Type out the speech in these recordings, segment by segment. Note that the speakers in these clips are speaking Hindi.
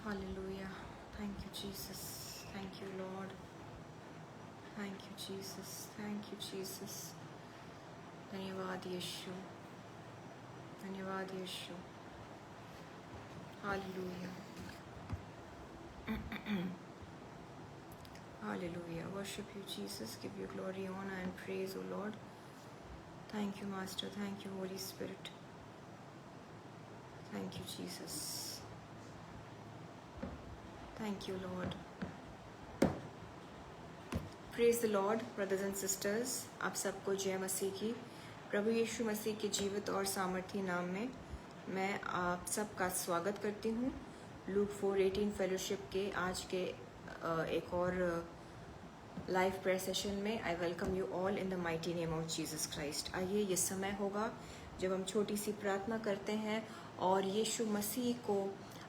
Hallelujah. Thank you, Jesus. Thank you, Lord. Thank you, Jesus. Thank you, Jesus. धन्यवाद यीशु. धन्यवाद यीशु. Hallelujah. Hallelujah. Worship you, Jesus. Give you glory, honor, and praise, O Lord. Thank you, Master. Thank you, Holy Spirit. Thank you, Jesus. Thank you, Lord. Praise the lord brothers and sisters. आप सबको जय मसीह की. प्रभु यीशु मसीह के जीवित और सामर्थी नाम में मैं आप सबका स्वागत करती हूँ. लूक 4:18 फेलोशिप के आज के एक और लाइव प्रेयर सेशन में I welcome you all in the mighty name of Jesus Christ. आइए, ये समय होगा जब हम छोटी सी प्रार्थना करते हैं और यीशु मसीह को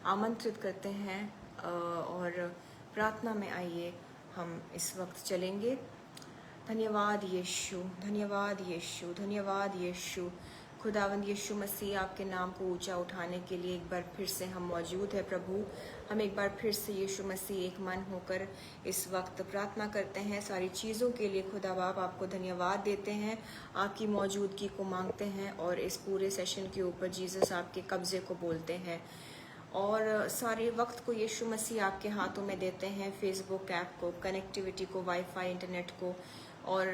आमंत्रित करते हैं और प्रार्थना में आइए हम इस वक्त चलेंगे. धन्यवाद यीशु, धन्यवाद यीशु, धन्यवाद यीशु. खुदावंद यीशु मसीह, आपके नाम को ऊंचा उठाने के लिए एक बार फिर से हम मौजूद है. प्रभु, हम एक बार फिर से यीशु मसीह एक मन होकर इस वक्त प्रार्थना करते हैं. सारी चीज़ों के लिए खुदा बाप आपको धन्यवाद देते हैं, आपकी मौजूदगी को मांगते हैं और इस पूरे सेशन के ऊपर जीसस आपके कब्जे को बोलते हैं और सारे वक्त को यीशु मसीह आपके हाथों में देते हैं. फेसबुक ऐप को, कनेक्टिविटी को, वाईफाई इंटरनेट को और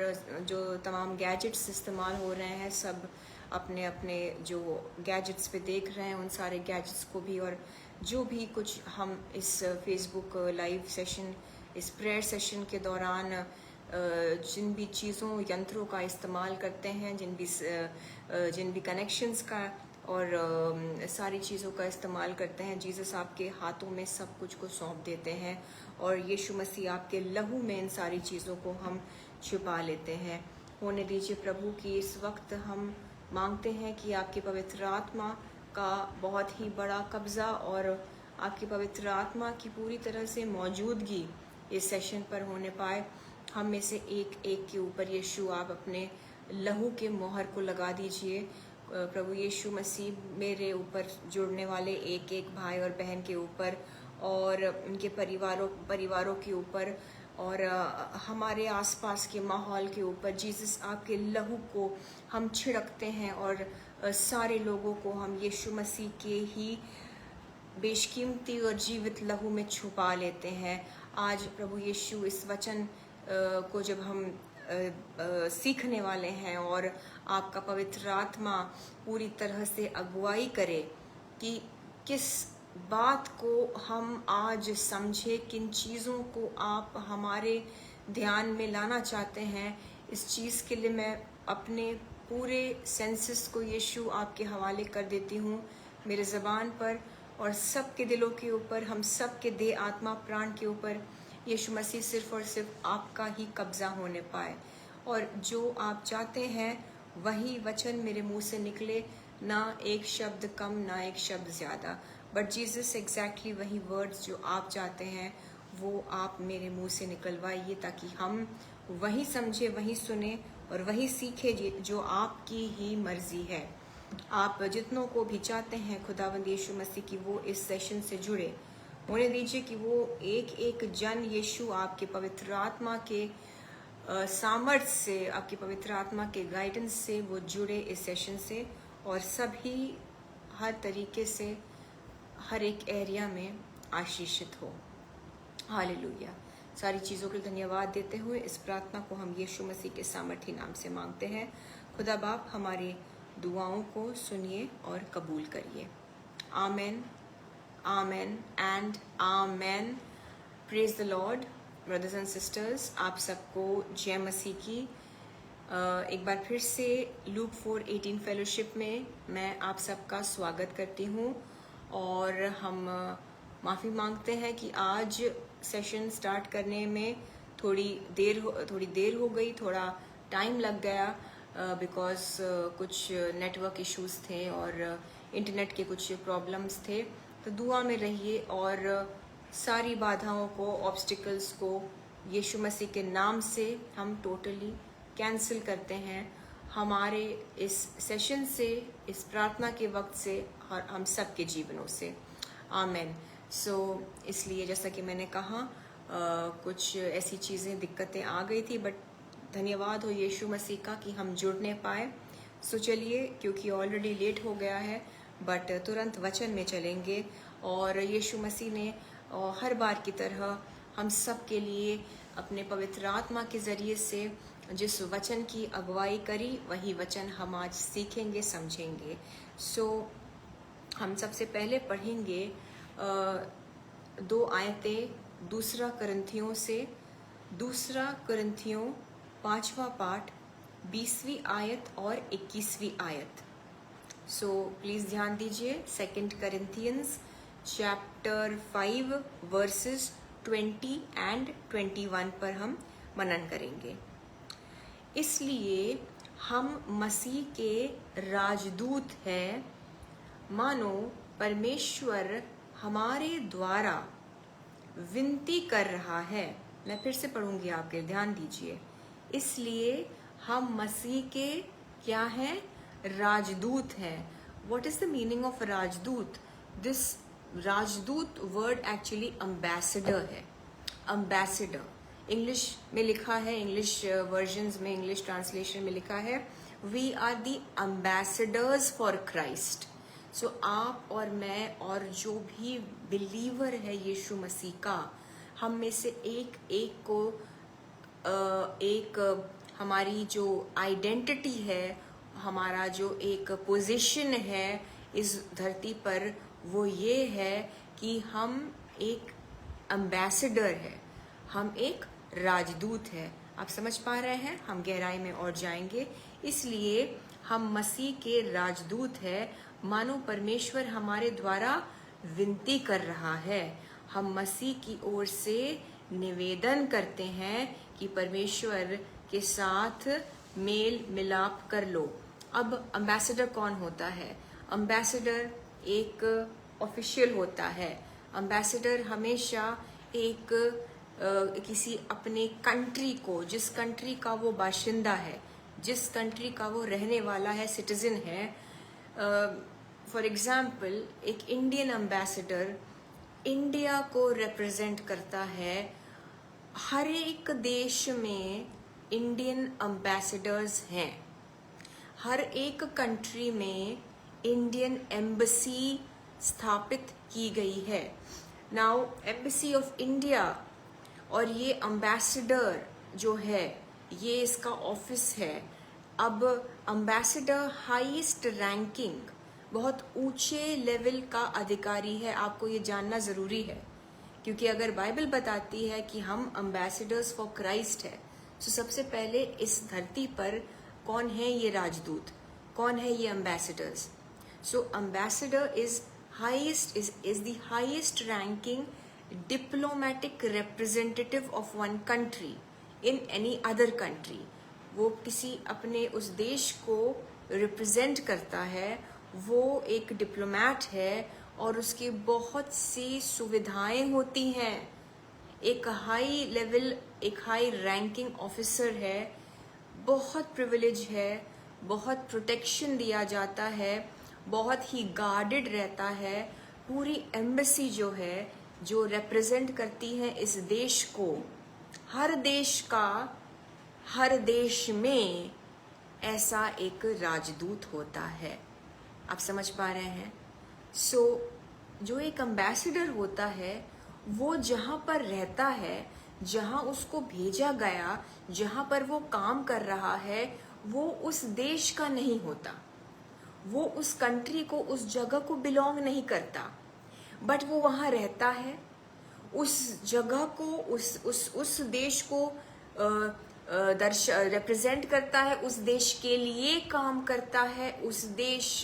जो तमाम गैजेट्स इस्तेमाल हो रहे हैं, सब अपने अपने जो गैजेट्स पे देख रहे हैं, उन सारे गैजेट्स को भी, और जो भी कुछ हम इस फेसबुक लाइव सेशन, इस प्रेयर सेशन के दौरान जिन भी चीज़ों, यंत्रों का इस्तेमाल करते हैं, जिन भी कनेक्शंस का और सारी चीज़ों का इस्तेमाल करते हैं, जीसस आपके हाथों में सब कुछ को सौंप देते हैं और यीशु मसीह आपके लहू में इन सारी चीज़ों को हम छुपा लेते हैं. होने दीजिए प्रभु कि इस वक्त हम मांगते हैं कि आपकी पवित्र आत्मा का बहुत ही बड़ा कब्ज़ा और आपकी पवित्र आत्मा की पूरी तरह से मौजूदगी इस सेशन पर होने पाए. हम में से एक एक के ऊपर यीशु आप अपने लहू के मोहर को लगा दीजिए. प्रभु यीशु मसीह, मेरे ऊपर जुड़ने वाले एक एक भाई और बहन के ऊपर और उनके परिवारों के ऊपर और हमारे आसपास के माहौल के ऊपर जीसस आपके लहू को हम छिड़कते हैं और सारे लोगों को हम यीशु मसीह के ही बेशकीमती और जीवित लहू में छुपा लेते हैं. आज प्रभु यीशु इस वचन को जब हम सीखने वाले हैं और आपका पवित्र आत्मा पूरी तरह से अगुवाई करे कि किस बात को हम आज समझे, किन चीज़ों को आप हमारे ध्यान में लाना चाहते हैं, इस चीज़ के लिए मैं अपने पूरे सेंसेस को यीशु आपके हवाले कर देती हूँ. मेरे ज़बान पर और सबके दिलों के ऊपर, हम सब के देह, आत्मा, प्राण के ऊपर यीशु मसीह सिर्फ और सिर्फ आपका ही कब्ज़ा होने पाए और जो आप चाहते हैं वही वचन मेरे मुंह से निकले, ना एक शब्द कम, ना एक शब्द ज़्यादा, बट जीसस एग्जैक्टली वही वर्ड्स जो आप चाहते हैं वो आप मेरे मुंह से निकलवाइए ताकि हम वही समझे, वही सुने और वही सीखे जो आपकी ही मर्जी है. आप जितनों को भी चाहते हैं खुदावंद यीशु मसीह की वो इस सेशन से जुड़े, होने दीजिए कि वो एक एक जन यीशु आपके पवित्र आत्मा के सामर्थ्य से, आपकी पवित्र आत्मा के गाइडेंस से वो जुड़े इस सेशन से और सभी हर तरीके से हर एक एरिया में आशीषित हो. हालेलुया. सारी चीज़ों के लिए धन्यवाद देते हुए इस प्रार्थना को हम यीशु मसीह के सामर्थी नाम से मांगते हैं. खुदा बाप, हमारी दुआओं को सुनिए और कबूल करिए. Amen, amen and amen. Praise the lord brothers and sisters. आप सबको जय मसीह की. एक बार फिर से लूक 4:18 फेलोशिप में मैं आप सबका स्वागत करती हूँ और हम माफ़ी मांगते हैं कि आज सेशन स्टार्ट करने में थोड़ी देर हो गई, थोड़ा टाइम लग गया बिकॉज़ कुछ नेटवर्क इश्यूज थे और इंटरनेट के कुछ प्रॉब्लम्स थे. तो दुआ में रहिए और सारी बाधाओं को, ऑब्स्टिकल्स को यीशु मसीह के नाम से हम टोटली कैंसिल करते हैं. हमारे इस सेशन से, इस प्रार्थना के वक्त से और हम सब के जीवनों से. आमेन. इसलिए जैसा कि मैंने कहा कुछ ऐसी चीज़ें दिक्कतें आ गई थी, बट धन्यवाद हो यीशु मसीह का कि हम जुड़ने पाए। चलिए, क्योंकि ऑलरेडी लेट हो गया है, बट तुरंत वचन में चलेंगे। और यीशु मसीह ने हर बार की तरह हम सब के लिए अपने पवित्र आत्मा के ज़रिए से जिस वचन की अगुवाई करी, वही वचन हम आज सीखेंगे, समझेंगे। हम सबसे पहले पढ़ेंगे 2 आयतें दूसरा कुरिन्थियों 5वां पाठ 20वीं आयत और 21वीं आयत। प्लीज़ ध्यान दीजिए। 2 Corinthians चैप्टर 5 वर्सेस 20 एंड 21 पर हम मनन करेंगे। इसलिए हम मसीह के राजदूत हैं, मानो परमेश्वर हमारे द्वारा विनती कर रहा है। मैं फिर से पढ़ूंगी, आपके ध्यान दीजिए। इसलिए हम मसीह के क्या हैं? राजदूत हैं। What is the meaning of राजदूत? This राजदूत वर्ड एक्चुअली एम्बेसडर है। एम्बेसडर इंग्लिश में लिखा है, इंग्लिश वर्जन्स में, इंग्लिश ट्रांसलेशन में लिखा है, we are the ambassadors for Christ. आप और मैं और जो भी बिलीवर है यीशु मसीह का, हम में से एक को एक हमारी जो आइडेंटिटी है, हमारा जो एक पोजीशन है इस धरती पर, वो ये है कि हम एक एम्बेसडर है, हम एक राजदूत है। आप समझ पा रहे हैं? हम गहराई में और जाएंगे। इसलिए हम मसीह के राजदूत है, मानो परमेश्वर हमारे द्वारा विनती कर रहा है। हम मसीह की ओर से निवेदन करते हैं कि परमेश्वर के साथ मेल मिलाप कर लो। अब एम्बेसडर कौन होता है? एम्बेसडर एक ऑफिशियल होता है। एम्बेसडर हमेशा एक किसी अपने कंट्री को, जिस कंट्री का वो बाशिंदा है, जिस कंट्री का वो रहने वाला है, सिटीजन है। फॉर एग्जाम्पल, एक इंडियन एम्बेसडर इंडिया को रिप्रेजेंट करता है। हर एक देश में इंडियन एम्बेसडर्स हैं। हर एक कंट्री में इंडियन एम्बेसी स्थापित की गई है। नाउ एम्बेसी ऑफ इंडिया, और ये एम्बेसडर जो है, ये इसका ऑफिस है। अब एम्बेसडर हाईएस्ट रैंकिंग, बहुत ऊंचे लेवल का अधिकारी है। आपको ये जानना ज़रूरी है, क्योंकि अगर बाइबल बताती है कि हम एम्बेसडर्स फॉर क्राइस्ट है, तो सबसे पहले इस धरती पर कौन है ये राजदूत, कौन है ये ambassadors? Ambassador is the highest ranking diplomatic representative of one country in any other country। वो किसी अपने उस देश को रिप्रेजेंट करता है, वो एक डिप्लोमैट है और उसकी बहुत सी सुविधाएं होती हैं। एक हाई लेवल, एक हाई रैंकिंग ऑफिसर है, बहुत प्रिविलेज है, बहुत प्रोटेक्शन दिया जाता है, बहुत ही गार्डेड रहता है। पूरी एम्बेसी जो है, जो रिप्रेजेंट करती है इस देश को, हर देश का, हर देश में ऐसा एक राजदूत होता है। आप समझ पा रहे हैं? जो एक एम्बेसडर होता है, वो जहाँ पर रहता है, जहाँ उसको भेजा गया, जहाँ पर वो काम कर रहा है, वो उस देश का नहीं होता, वो उस कंट्री को, उस जगह को बिलोंग नहीं करता, बट वो वहाँ रहता है, उस जगह को, उस देश को रिप्रेजेंट करता है, उस देश के लिए काम करता है, उस देश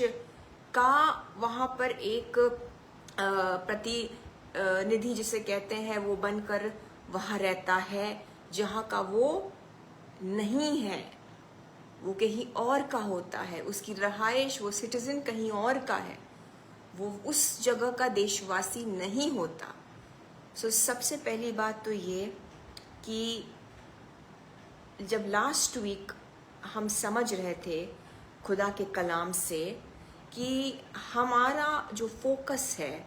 का वहाँ पर एक प्रतिनिधि जिसे कहते हैं, वो बनकर वहाँ रहता है। जहाँ का वो नहीं है, वो कहीं और का होता है, उसकी रहाइश, वो सिटीजन कहीं और का है, वो उस जगह का देशवासी नहीं होता। सबसे पहली बात तो ये कि जब लास्ट वीक हम समझ रहे थे खुदा के कलाम से कि हमारा जो फोकस है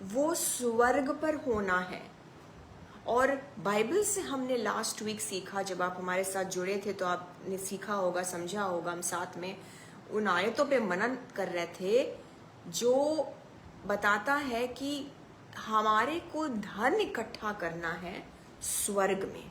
वो स्वर्ग पर होना है। और बाइबल से हमने लास्ट वीक सीखा, जब आप हमारे साथ जुड़े थे तो आपने सीखा होगा, समझा होगा, हम साथ में उन आयतों पे मनन कर रहे थे जो बताता है कि हमारे को धन इकट्ठा करना है स्वर्ग में।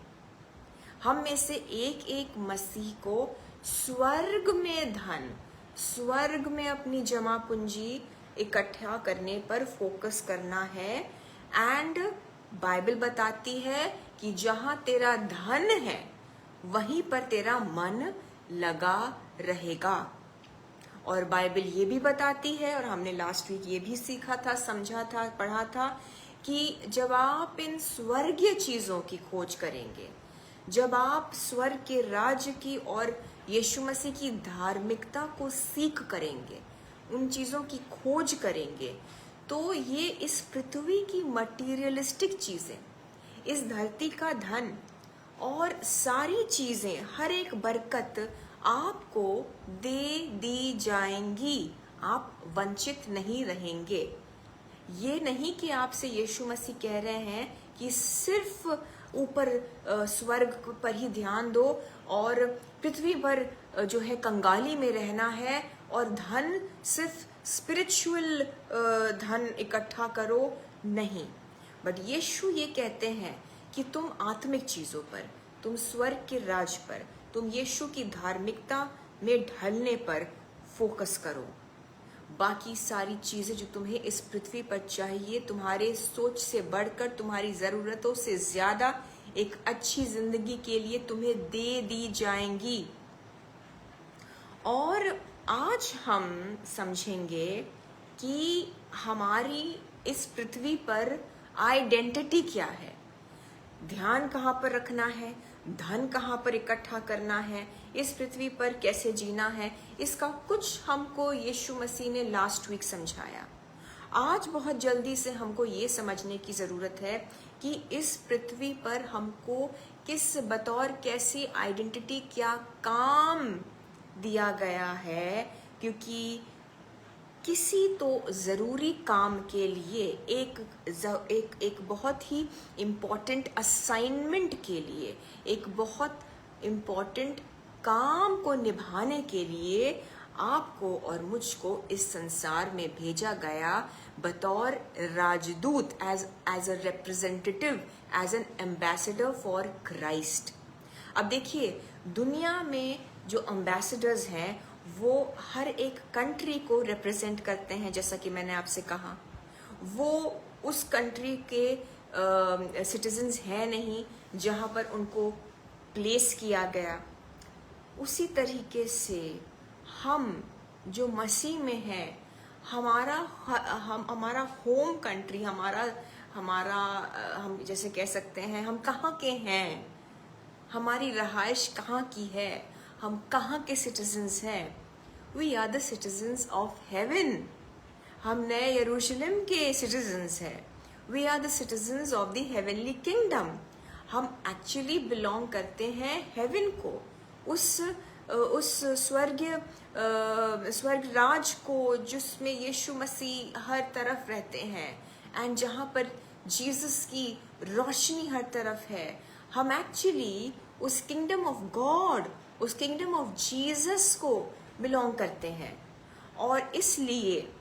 हम में से एक एक मसीह को स्वर्ग में धन, स्वर्ग में अपनी जमा पूंजी इकट्ठा करने पर फोकस करना है। एंड बाइबल बताती है कि जहां तेरा धन है वहीं पर तेरा मन लगा रहेगा। और बाइबल ये भी बताती है, और हमने लास्ट वीक ये भी सीखा था, समझा था, पढ़ा था, कि जब आप इन स्वर्गीय चीजों की खोज करेंगे, जब आप स्वर्ग के राज्य की और यीशु मसीह की धार्मिकता को सीख करेंगे, उन चीजों की खोज करेंगे, तो ये इस पृथ्वी की मटीरियलिस्टिक चीजें, इस धरती का धन और सारी चीजें, हर एक बरकत आपको दे दी जाएंगी। आप वंचित नहीं रहेंगे। ये नहीं कि आपसे यीशु मसीह कह रहे हैं कि सिर्फ ऊपर स्वर्ग पर ही ध्यान दो और पृथ्वी पर जो है कंगाली में रहना है, और धन सिर्फ स्पिरिचुअल धन इकट्ठा करो, नहीं। बट यीशु ये कहते हैं कि तुम आत्मिक चीजों पर, तुम स्वर्ग के राज पर, तुम यीशु की धार्मिकता में ढलने पर फोकस करो। बाकी सारी चीजें जो तुम्हें इस पृथ्वी पर चाहिए, तुम्हारे सोच से बढ़कर, तुम्हारी जरूरतों से ज्यादा एक अच्छी जिंदगी के लिए तुम्हें दे दी जाएंगी। और आज हम समझेंगे कि हमारी इस पृथ्वी पर आइडेंटिटी क्या है, ध्यान कहाँ पर रखना है, धन कहाँ पर इकट्ठा करना है, इस पृथ्वी पर कैसे जीना है, इसका कुछ हमको यीशु मसीह ने लास्ट वीक समझाया। आज बहुत जल्दी से हमको ये समझने की जरूरत है कि इस पृथ्वी पर हमको किस बतौर कैसी आइडेंटिटी, क्या काम दिया गया है, क्योंकि किसी तो जरूरी काम के लिए, एक बहुत ही इम्पोर्टेंट असाइनमेंट के लिए, एक बहुत इम्पोर्टेंट काम को निभाने के लिए आपको और मुझको इस संसार में भेजा गया बतौर राजदूत, as a representative, as an ambassador for Christ. अब देखिए, दुनिया में जो एम्बेसडर्स हैं वो हर एक कंट्री को रिप्रेजेंट करते हैं। जैसा कि मैंने आपसे कहा, वो उस कंट्री के सिटीजन्स हैं नहीं जहां पर उनको प्लेस किया गया। उसी तरीके से हम जो मसीह में हैं, हमारा होम कंट्री, हम जैसे कह सकते हैं, हम कहाँ के हैं, हमारी रहाइश कहाँ की है, हम कहाँ के सिटीजन्स हैं। We are the citizens of heaven. हम नए यरूशलेम के सिटीजन्स हैं। We are the citizens of the heavenly kingdom. हम एक्चुअली बिलोंग करते हैं हेवन को, उस स्वर्ग राज को जिसमें यीशु मसीह हर तरफ रहते हैं, एंड जहाँ पर जीसस की रोशनी हर तरफ है। हम एक्चुअली उस किंगडम ऑफ गॉड, उस किंगडम ऑफ जीसस को बिलोंग करते हैं। और इसलिए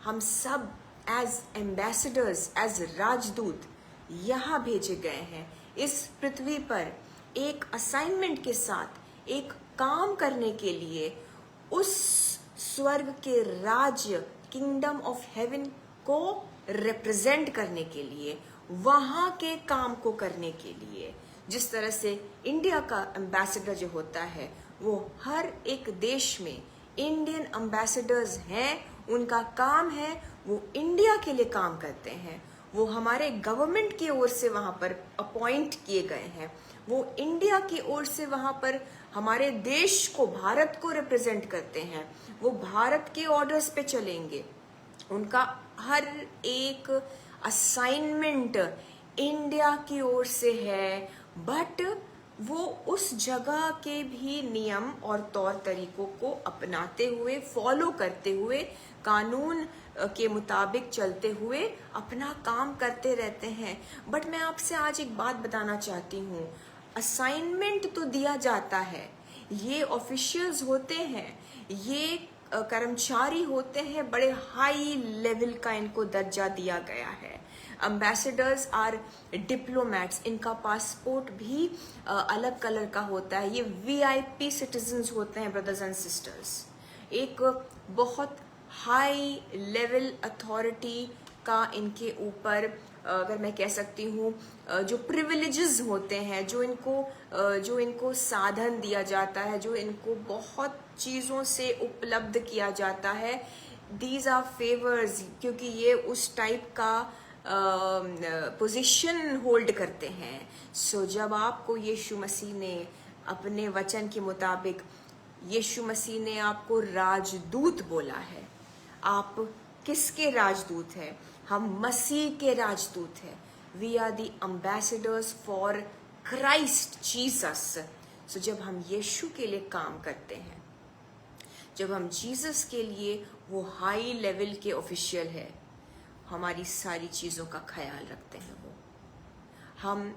हम सब एज एम्बेसडर्स, एज राजदूत यहाँ भेजे गए हैं इस पृथ्वी पर एक असाइनमेंट के साथ, एक काम करने के लिए, उस स्वर्ग के राज्य, किंगडम ऑफ हेवन को रिप्रेजेंट करने के लिए, वहाँ के काम को करने के लिए। जिस तरह से इंडिया का एम्बेसडर जो होता है, वो हर एक देश में इंडियन एम्बेसडर्स हैं, उनका काम है वो इंडिया के लिए काम करते हैं। वो हमारे गवर्नमेंट की ओर से वहाँ पर अपॉइंट किए गए हैं। वो इंडिया की ओर से वहाँ पर हमारे देश को, भारत को रिप्रेजेंट करते हैं। वो भारत के ऑर्डर्स पे चलेंगे। उनका हर एक असाइनमेंट इंडिया की ओर से है, बट वो उस जगह के भी नियम और तौर तरीकों को अपनाते हुए, फॉलो करते हुए, कानून के मुताबिक चलते हुए अपना काम करते रहते हैं। बट मैं आपसे आज एक बात बताना चाहती हूँ, असाइनमेंट तो दिया जाता है, ये ऑफिशियल्स होते हैं, ये कर्मचारी होते हैं, बड़े हाई लेवल का इनको दर्जा दिया गया है। एम्बेसडर्स आर डिप्लोमैट्स, इनका पासपोर्ट भी अलग कलर का होता है। ये VIP सिटीजन्स होते हैं ब्रदर्स एंड सिस्टर्स। एक बहुत हाई लेवल अथॉरिटी का इनके ऊपर, अगर मैं कह सकती हूँ, जो प्रिविलेजेस होते हैं, जो इनको साधन दिया जाता है, जो इनको बहुत चीज़ों से उपलब्ध किया जाता है, दीज आर फेवर्स, क्योंकि ये उस टाइप का पोजीशन होल्ड करते हैं। सो जब आपको यीशु मसीह ने अपने वचन के मुताबिक, यीशु मसीह ने आपको राजदूत बोला है, आप किसके राजदूत हैं? हम मसीह के राजदूत हैं। We are the ambassadors for Christ Jesus. So जब हम यीशु के लिए काम करते हैं, जब हम जीसस के लिए वो हाई लेवल के ऑफिशियल है, हमारी सारी चीज़ों का ख्याल रखते हैं, वो हम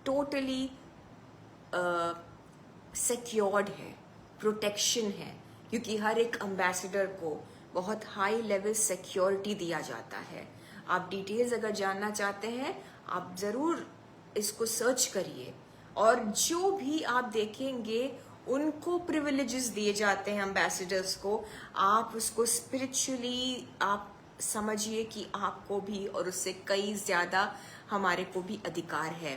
टोटली सिक्योर्ड है, प्रोटेक्शन है, क्योंकि हर एक एम्बेसडर को बहुत हाई लेवल सिक्योरिटी दिया जाता है। आप डिटेल्स अगर जानना चाहते हैं, आप ज़रूर इसको सर्च करिए, और जो भी आप देखेंगे उनको प्रिविलेजेस दिए जाते हैं एम्बेसडर्स को। आप उसको स्पिरिचुअली आप समझिए कि आपको भी और उससे कई ज़्यादा हमारे को भी अधिकार है।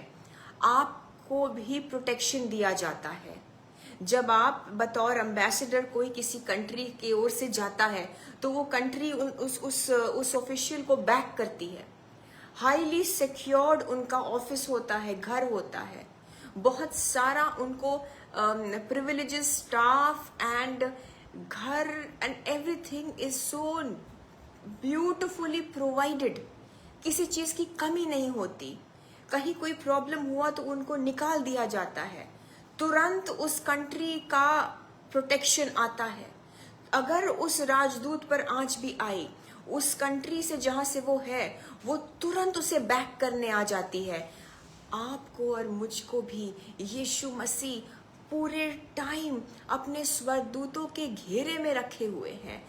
आपको भी प्रोटेक्शन दिया जाता है। जब आप बतौर एम्बेसडर कोई किसी कंट्री की ओर से जाता है, तो वो कंट्री उस ऑफिशियल को बैक करती है। हाईली सिक्योर्ड उनका ऑफिस होता है, घर होता है, बहुत सारा उनको प्रिविलेजेस, स्टाफ एंड घर and everything is so beautifully provided. किसी चीज़ की कमी नहीं होती। कहीं कोई प्रॉब्लम हुआ तो उनको निकाल दिया जाता है, तुरंत उस कंट्री का प्रोटेक्शन आता है। अगर उस राजदूत पर आंच भी आई, उस कंट्री से जहां से वो है, वो तुरंत उसे बैक करने आ जाती है। आपको और मुझको भी यीशु मसीह पूरे टाइम अपने स्वर्गदूतों के घेरे में रखे हुए हैं।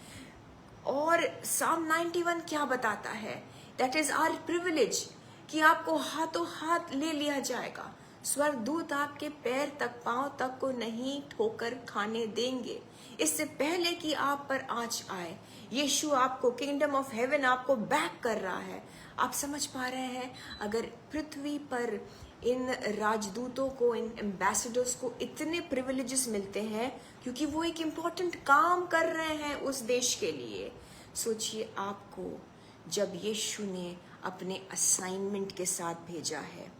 और Psalm 91 क्या बताता है? दैट इज आवर प्रिविलेज, कि आपको हाथों हाथ ले लिया जाएगा। स्वर्गदूत आपके पैर तक, पांव तक को नहीं ठोकर खाने देंगे, इससे पहले कि आप पर आंच आए। यीशु आपको, किंगडम ऑफ हेवन आपको बैक कर रहा है। आप समझ पा रहे हैं? अगर पृथ्वी पर इन राजदूतों को, इन एम्बेसडर्स को इतने प्रिविलेजेस मिलते हैं क्योंकि वो एक इम्पॉर्टेंट काम कर रहे हैं उस देश के लिए, सोचिए आपको जब यीशु ने अपने असाइनमेंट के साथ भेजा है,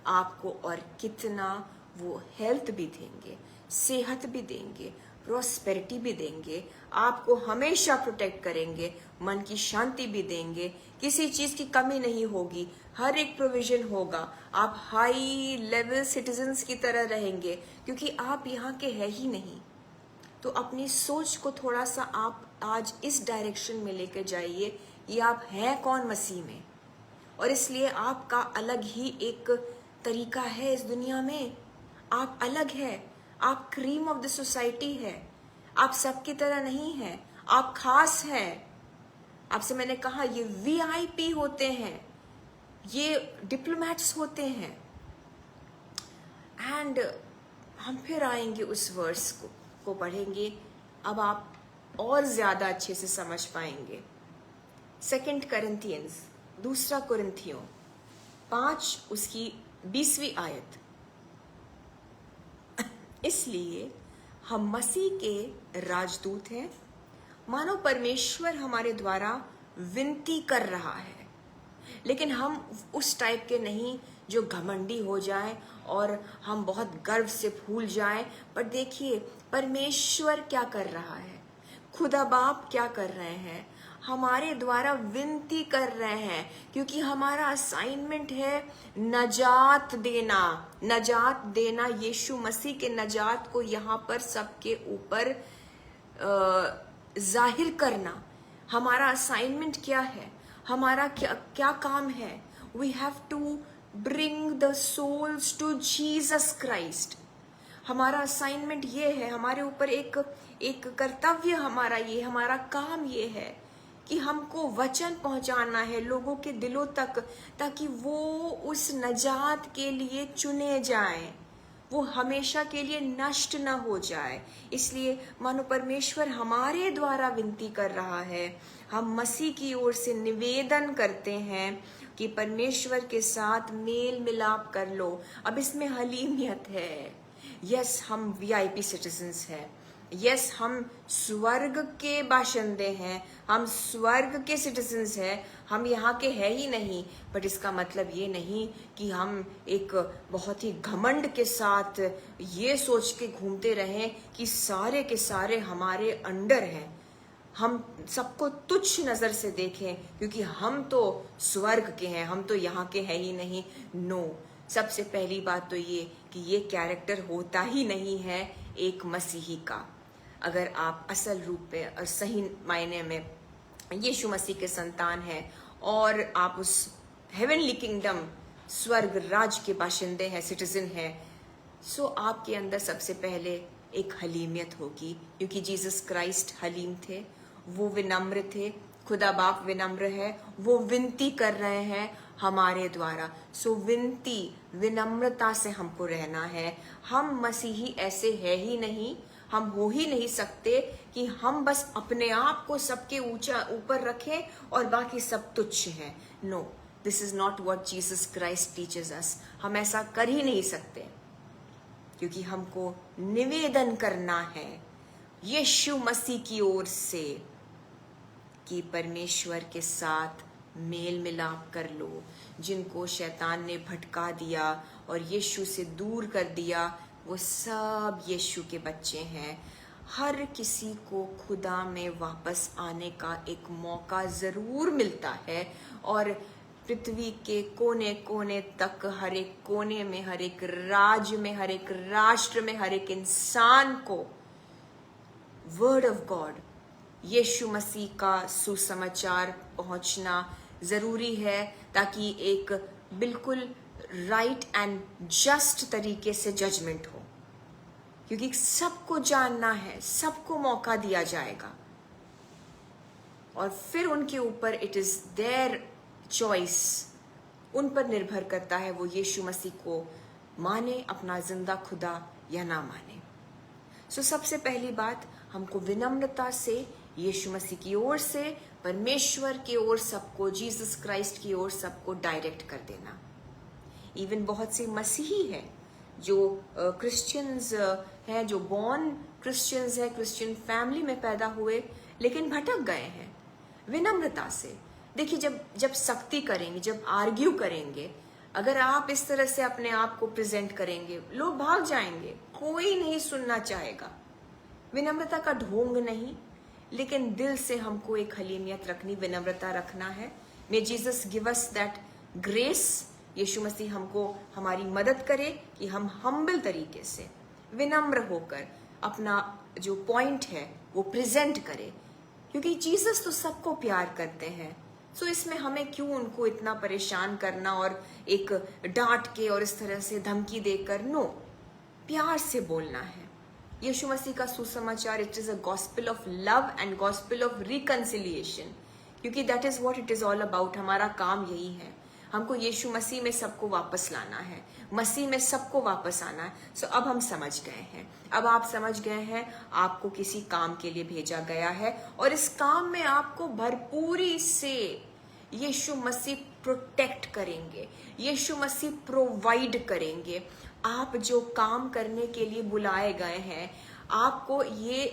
आपको और कितना वो हेल्थ भी देंगे, सेहत भी देंगे, प्रॉस्पेरिटी भी देंगे, आपको हमेशा प्रोटेक्ट करेंगे, मन की शांति भी देंगे, किसी चीज़ की कमी नहीं होगी, हर एक प्रोविजन होगा। आप हाई लेवल सिटीजन्स की तरह रहेंगे, क्योंकि आप यहाँ के हैं ही नहीं। तो अपनी सोच को थोड़ा सा आप आज इस डायरेक्शन में लेकर जाइए कि आप हैं कौन मसीह में, और इसलिए आपका अलग ही एक तरीका है इस दुनिया में। आप अलग है, आप क्रीम ऑफ द सोसाइटी है, आप सबकी तरह नहीं है, आप खास हैं। आपसे मैंने कहा ये VIP होते हैं, ये डिप्लोमैट्स होते हैं। एंड हम फिर आएंगे उस वर्स को पढ़ेंगे, अब आप और ज्यादा अच्छे से समझ पाएंगे। 2 कोरिन्थियंस, 2 कोरिन्थियों 5 उसकी 20वीं आयत। इसलिए हम मसीह के राजदूत हैं, मानो परमेश्वर हमारे द्वारा विनती कर रहा है। लेकिन हम उस टाइप के नहीं जो घमंडी हो जाएं और हम बहुत गर्व से फूल जाएं। पर देखिए परमेश्वर क्या कर रहा है, खुदा बाप क्या कर रहे हैं। हमारे द्वारा विनती कर रहे हैं, क्योंकि हमारा असाइनमेंट है नजात देना। यीशु मसीह के नजात को यहाँ पर सबके ऊपर जाहिर करना। हमारा असाइनमेंट क्या है, हमारा क्या काम है? We have to bring the souls to Jesus Christ. हमारा असाइनमेंट ये है, हमारे ऊपर एक कर्तव्य हमारा काम ये है कि हमको वचन पहुंचाना है लोगों के दिलों तक, ताकि वो उस नजात के लिए चुने जाएं, वो हमेशा के लिए नष्ट न हो जाए। इसलिए मानो परमेश्वर हमारे द्वारा विनती कर रहा है, हम मसीह की ओर से निवेदन करते हैं कि परमेश्वर के साथ मेल मिलाप कर लो। अब इसमें हलीमियत है। यस, हम वीआईपी सिटीजन्स हैं। यस, हम स्वर्ग के बाशिंदे हैं, हम स्वर्ग के सिटीजन्स हैं, हम यहाँ के हैं ही नहीं। बट इसका मतलब ये नहीं कि हम एक बहुत ही घमंड के साथ ये सोच के घूमते रहें कि सारे के सारे हमारे अंडर हैं, हम सबको तुच्छ नज़र से देखें क्योंकि हम तो स्वर्ग के हैं, हम तो यहाँ के हैं ही नहीं। नो, सबसे पहली बात तो ये कि ये कैरेक्टर होता ही नहीं है एक मसीही का। अगर आप असल रूप में और सही मायने में यीशु मसीह के संतान हैं और आप उस हेवनली किंगडम स्वर्ग राज के बाशिंदे हैं, सिटीजन हैं, सो आपके अंदर सबसे पहले एक हलीमियत होगी, क्योंकि जीसस क्राइस्ट हलीम थे, वो विनम्र थे, खुदा बाप विनम्र है, वो विनती कर रहे हैं हमारे द्वारा। सो विनम्रता से हमको रहना है। हम मसीही ऐसे है ही नहीं, हम हो ही नहीं सकते कि हम बस अपने आप को सबके ऊपर रखें और बाकी सब तुच्छ हैं। No, this is not what Jesus Christ teaches us. हम ऐसा कर ही नहीं सकते, क्योंकि हमको निवेदन करना है यीशु मसीह की ओर से कि परमेश्वर के साथ मेल मिलाप कर लो। जिनको शैतान ने भटका दिया और यीशु से दूर कर दिया, वो सब यीशु के बच्चे हैं। हर किसी को खुदा में वापस आने का एक मौका ज़रूर मिलता है, और पृथ्वी के कोने कोने तक, हर एक कोने में, हर एक राज्य में, हर एक राष्ट्र में, हर एक इंसान को वर्ड ऑफ गॉड, यीशु मसीह का सुसमाचार पहुंचना ज़रूरी है, ताकि एक बिल्कुल राइट एंड जस्ट तरीके से जजमेंट हो। क्योंकि सबको जानना है, सबको मौका दिया जाएगा, और फिर उनके ऊपर इट इज़ देयर चॉइस, उन पर निर्भर करता है वो यीशु मसीह को माने अपना जिंदा खुदा या ना माने। सो सबसे पहली बात, हमको विनम्रता से यीशु मसीह की ओर से, परमेश्वर की ओर सबको, जीसस क्राइस्ट की ओर सबको डायरेक्ट कर देना। इवन बहुत से मसीही हैं जो क्रिश्चियंस हैं, जो बॉर्न क्रिश्चियंस हैं, क्रिश्चियन फैमिली में पैदा हुए, लेकिन भटक गए हैं। विनम्रता से देखिए, जब सख्ती करेंगे, जब आर्ग्यू करेंगे, अगर आप इस तरह से अपने आप को प्रेजेंट करेंगे, लोग भाग जाएंगे, कोई नहीं सुनना चाहेगा। विनम्रता का ढोंग नहीं, लेकिन दिल से हमको एक हलीमियत रखनी, विनम्रता रखना है। May Jesus give us that grace. यीशु मसीह हमको, हमारी मदद करे कि हम हम्बल तरीके से, विनम्र होकर अपना जो पॉइंट है वो प्रेजेंट करें, क्योंकि जीसस तो सबको प्यार करते हैं। सो इसमें हमें क्यों उनको इतना परेशान करना और एक डांट के और इस तरह से धमकी देकर। नो, प्यार से बोलना है। यीशु मसीह का सुसमाचार, it is a gospel of love and gospel of reconciliation, क्योंकि that is what it is all about. हमारा काम यही है, हमको यीशु मसीह में सबको वापस लाना है, मसीह में सबको वापस आना है। सो अब हम समझ गए हैं, अब आप समझ गए हैं आपको किसी काम के लिए भेजा गया है, और इस काम में आपको भरपूरी से यीशु मसीह प्रोटेक्ट करेंगे, यीशु मसीह प्रोवाइड करेंगे। आप जो काम करने के लिए बुलाए गए हैं, आपको ये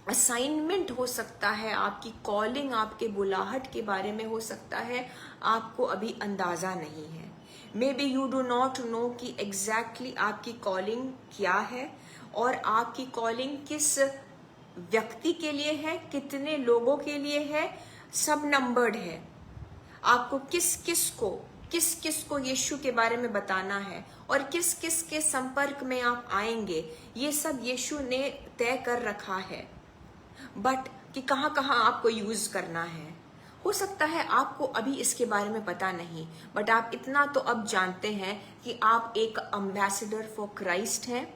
असाइनमेंट हो सकता है, आपकी कॉलिंग, आपके बुलाहट के बारे में हो सकता है आपको अभी अंदाजा नहीं है। May be you do not know कि एग्जैक्टली आपकी कॉलिंग क्या है, और आपकी कॉलिंग किस व्यक्ति के लिए है, कितने लोगों के लिए है। सब नंबर्ड है। आपको किस किस को यीशु के बारे में बताना है और किस किस के संपर्क में आप आएंगे, ये सब यीशु ने तय कर रखा है। बट कि कहाँ कहाँ आपको यूज करना है, हो सकता है आपको अभी इसके बारे में पता नहीं, बट आप इतना तो अब जानते हैं कि आप एक एम्बेसडर फॉर क्राइस्ट हैं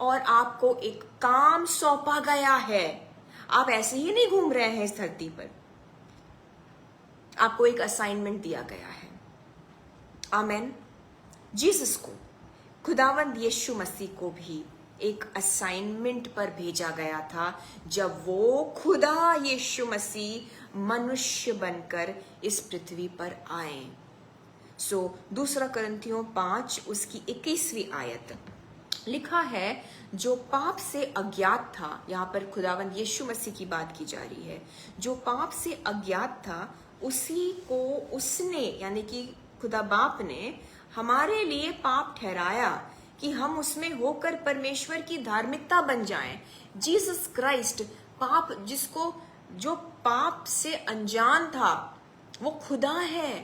और आपको एक काम सौंपा गया है। आप ऐसे ही नहीं घूम रहे हैं इस धरती पर, आपको एक असाइनमेंट दिया गया है। आमेन। जीसस को, खुदावंद यीशु मसीह को भी एक असाइनमेंट पर भेजा गया था जब वो खुदा यीशु मसीह मनुष्य बनकर इस पृथ्वी पर आए। सो 2 कुरिन्थियों 5 उसकी 21वीं आयत लिखा है, जो पाप से अज्ञात था, यहाँ पर खुदावंद यीशु मसीह की बात की जा रही है, जो पाप से अज्ञात था उसी को उसने यानी कि खुदा बाप ने हमारे लिए पाप ठहराया कि हम उसमें होकर परमेश्वर की धार्मिकता बन जाएं। जीसस क्राइस्ट पाप, जिसको जो पाप से अनजान था वो खुदा है।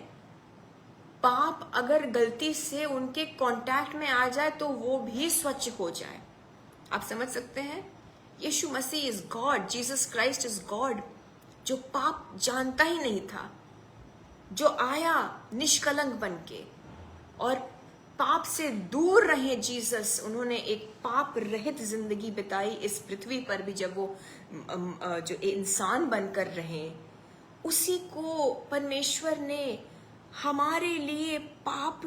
पाप अगर गलती से उनके कांटेक्ट में आ जाए तो वो भी स्वच्छ हो जाए। आप समझ सकते हैं, यीशु मसीह is God, Jesus Christ is God, जो पाप जानता ही नहीं था, जो आया निष्कलंक बनके और पाप से दूर रहे जीसस। उन्होंने एक पाप रहित जिंदगी बिताई इस पृथ्वी पर भी, जब वो जो इंसान बनकर रहे, उसी को परमेश्वर ने हमारे लिए पाप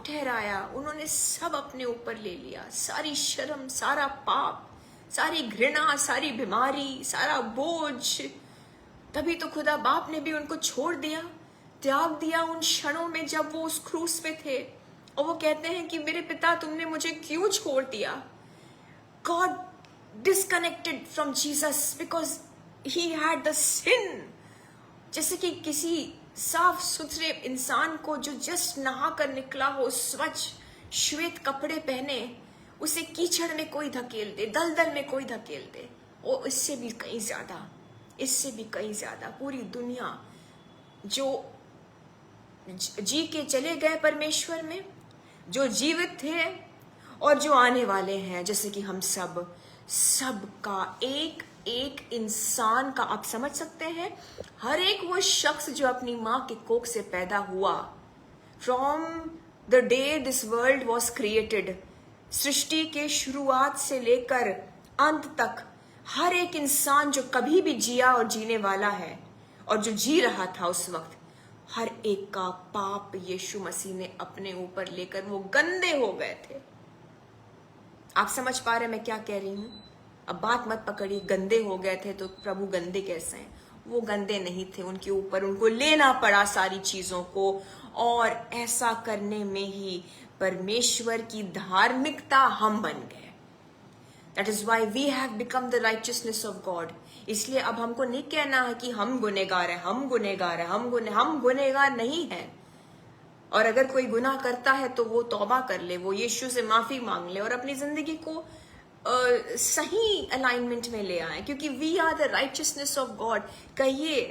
ठहराया। उन्होंने सब अपने ऊपर ले लिया, सारी शर्म, सारा पाप, सारी घृणा, सारी बीमारी, सारा बोझ। तभी तो खुदा बाप ने भी उनको छोड़ दिया, त्याग दिया उन क्षणों में जब वो उस क्रूस पे थे। और वो कहते हैं कि मेरे पिता, तुमने मुझे क्यों छोड़ दिया? God disconnected from Jesus because he had the sin। जैसे कि किसी साफ सुथरे इंसान को जो जस्ट नहा कर निकला हो, स्वच्छ श्वेत कपड़े पहने, उसे कीचड़ में कोई धकेल दे, दलदल में कोई धकेल दे, और इससे भी कहीं ज्यादा पूरी दुनिया जो जी के चले गए परमेश्वर में, जो जीवित थे और जो आने वाले हैं, जैसे कि हम सब का एक इंसान का, आप समझ सकते हैं, हर एक वो शख्स जो अपनी माँ के कोख से पैदा हुआ, from the day this world was created, सृष्टि के शुरुआत से लेकर अंत तक, हर एक इंसान जो कभी भी जिया और जीने वाला है और जो जी रहा था उस वक्त, हर एक का पाप यीशु मसीह ने अपने ऊपर लेकर वो गंदे हो गए थे। आप समझ पा रहे मैं क्या कह रही हूं? अब बात मत पकड़िए, गंदे हो गए थे तो प्रभु गंदे कैसे हैं? वो गंदे नहीं थे, उनके ऊपर उनको लेना पड़ा सारी चीजों को, और ऐसा करने में ही परमेश्वर की धार्मिकता हम बन गए। That is why we have become the righteousness of God। इसलिए अब हमको नहीं कहना है कि हम गुनहगार हैं, हम गुनहगार नहीं हैं। और अगर कोई गुनाह करता है तो वो तौबा कर ले, वो यीशु से माफी मांग ले और अपनी जिंदगी को सही अलाइनमेंट में ले आए, क्योंकि we are the righteousness of God. कहिए,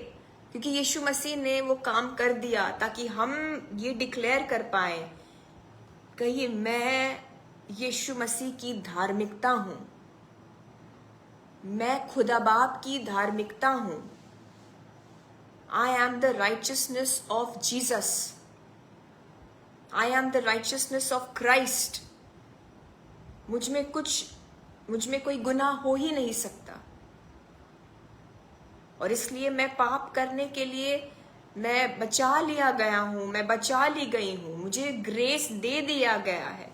क्योंकि यीशु मसीह ने वो काम कर दिया ताकि हम ये डिक्लेयर कर पाए। कहिए, मैं यीशु मसीह की धार्मिकता हूं, मैं खुदा बाप की धार्मिकता हूं। I am the righteousness of Jesus, I am the righteousness of Christ. मुझ में कोई गुनाह हो ही नहीं सकता, और इसलिए मैं पाप करने के लिए मैं बचा लिया गया हूं, मैं बचा ली गई हूं। मुझे ग्रेस दे दिया गया है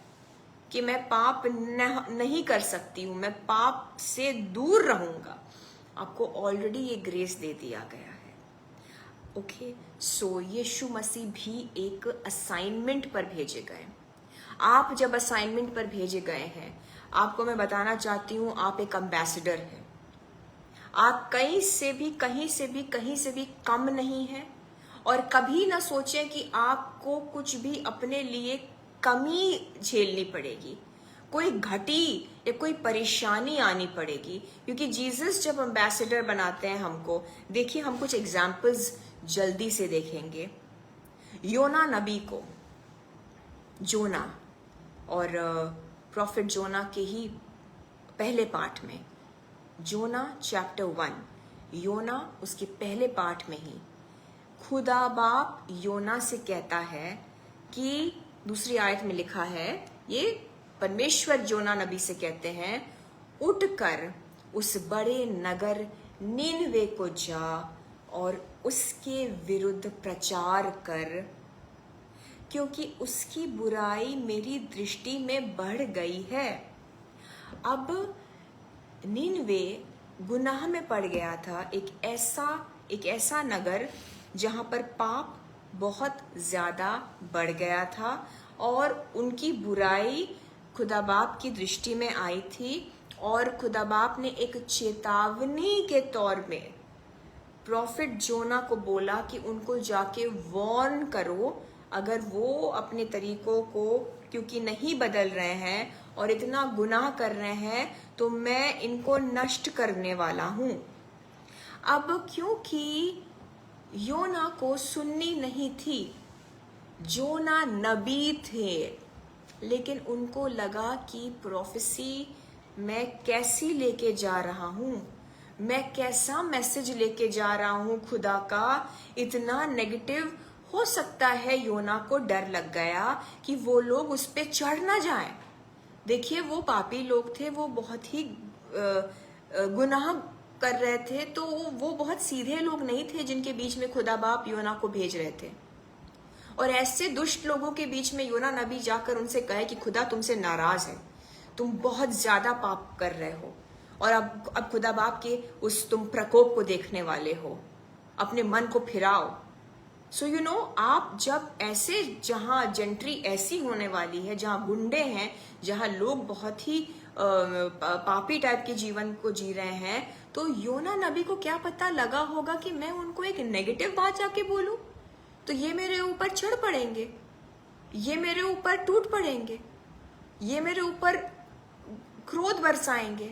कि मैं पाप नहीं कर सकती हूं, मैं पाप से दूर रहूंगा। आपको ऑलरेडी ये ग्रेस दे दिया गया है। ओके, सो यीशु मसीह भी एक असाइनमेंट पर भेजे गए। आप जब असाइनमेंट पर भेजे गए हैं, आपको मैं बताना चाहती हूं, आप एक एम्बेसडर हैं। आप कहीं से भी कम नहीं हैं, और कभी ना सोचें कि आपको कुछ भी अपने लिए कमी झेलनी पड़ेगी। कोई घटी या कोई परेशानी आनी पड़ेगी, क्योंकि जीसस जब एम्बेसडर बनाते हैं हमको, देखिए हम कुछ एग्जाम्पल्स जल्दी से देखेंगे। योना नबी को, जोना और प्रॉफिट जोना के ही पहले पार्ट में, जोना चैप्टर 1, योना उसके पहले पार्ट में ही खुदा बाप योना से कहता है कि दूसरी आयत में लिखा है, ये परमेश्वर जोना नबी से कहते हैं, उठकर उस बड़े नगर नीनवे को जा और उसके विरुद्ध प्रचार कर, क्योंकि उसकी बुराई मेरी दृष्टि में बढ़ गई है। अब नीनवे गुनाह में पड़ गया था, एक ऐसा नगर जहां पर पाप बहुत ज्यादा बढ़ गया था और उनकी बुराई खुदा बाप की दृष्टि में आई थी। और खुदा बाप ने एक चेतावनी के तौर में प्रॉफिट जोना को बोला कि उनको जाके वार्न करो, अगर वो अपने तरीकों को क्योंकि नहीं बदल रहे हैं और इतना गुनाह कर रहे हैं तो मैं इनको नष्ट करने वाला हूं। अब क्योंकि योना को सुननी नहीं थी, जोना नबी थे, लेकिन उनको लगा कि प्रोफेसी मैं कैसी लेके जा रहा हूं, मैं कैसा मैसेज लेके जा रहा हूं खुदा का, इतना नेगेटिव। हो सकता है योना को डर लग गया कि वो लोग उस पे चढ़ ना जाएं। देखिए वो पापी लोग थे, वो बहुत ही गुनाह कर रहे थे, तो वो बहुत सीधे लोग नहीं थे जिनके बीच में खुदा बाप योना को भेज रहे थे। और ऐसे दुष्ट लोगों के बीच में योना नबी जाकर उनसे कहे कि खुदा तुमसे नाराज है, तुम बहुत ज्यादा पाप कर रहे हो और अब खुदा बाप के उस तुम प्रकोप को देखने वाले हो, अपने मन को फिराओ। सो यू नो, आप जब ऐसे, जहां जेंट्री ऐसी होने वाली है, जहां गुंडे हैं, जहां लोग बहुत ही पापी टाइप के जीवन को जी रहे हैं, तो योना नबी को क्या पता लगा होगा कि मैं उनको एक नेगेटिव बात जाके बोलूं तो ये मेरे ऊपर चढ़ पड़ेंगे, ये मेरे ऊपर टूट पड़ेंगे, ये मेरे ऊपर क्रोध बरसाएंगे।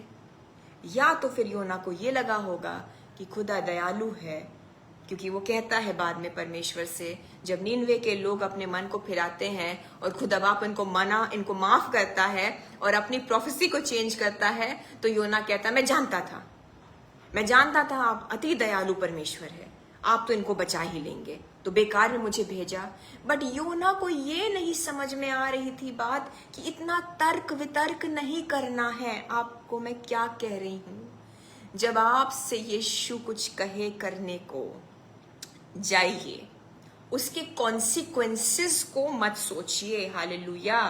या तो फिर योना को ये लगा होगा कि खुदा दयालु है, क्योंकि वो कहता है बाद में परमेश्वर से, जब नीनवे के लोग अपने मन को फिराते हैं और खुदा बाप इनको माफ करता है और अपनी प्रोफेसी को चेंज करता है, तो योना कहता है मैं जानता था आप अति दयालु परमेश्वर है, आप तो इनको बचा ही लेंगे, तो बेकार में मुझे भेजा। बट योना को ये नहीं समझ में आ रही थी बात कि इतना तर्क वितर्क नहीं करना है। आपको मैं क्या कह रही हूं, जब आपसे यीशु कुछ कहे करने को, जाइए, उसके कॉन्सिक्वेंसेस को मत सोचिए। हालेलुया।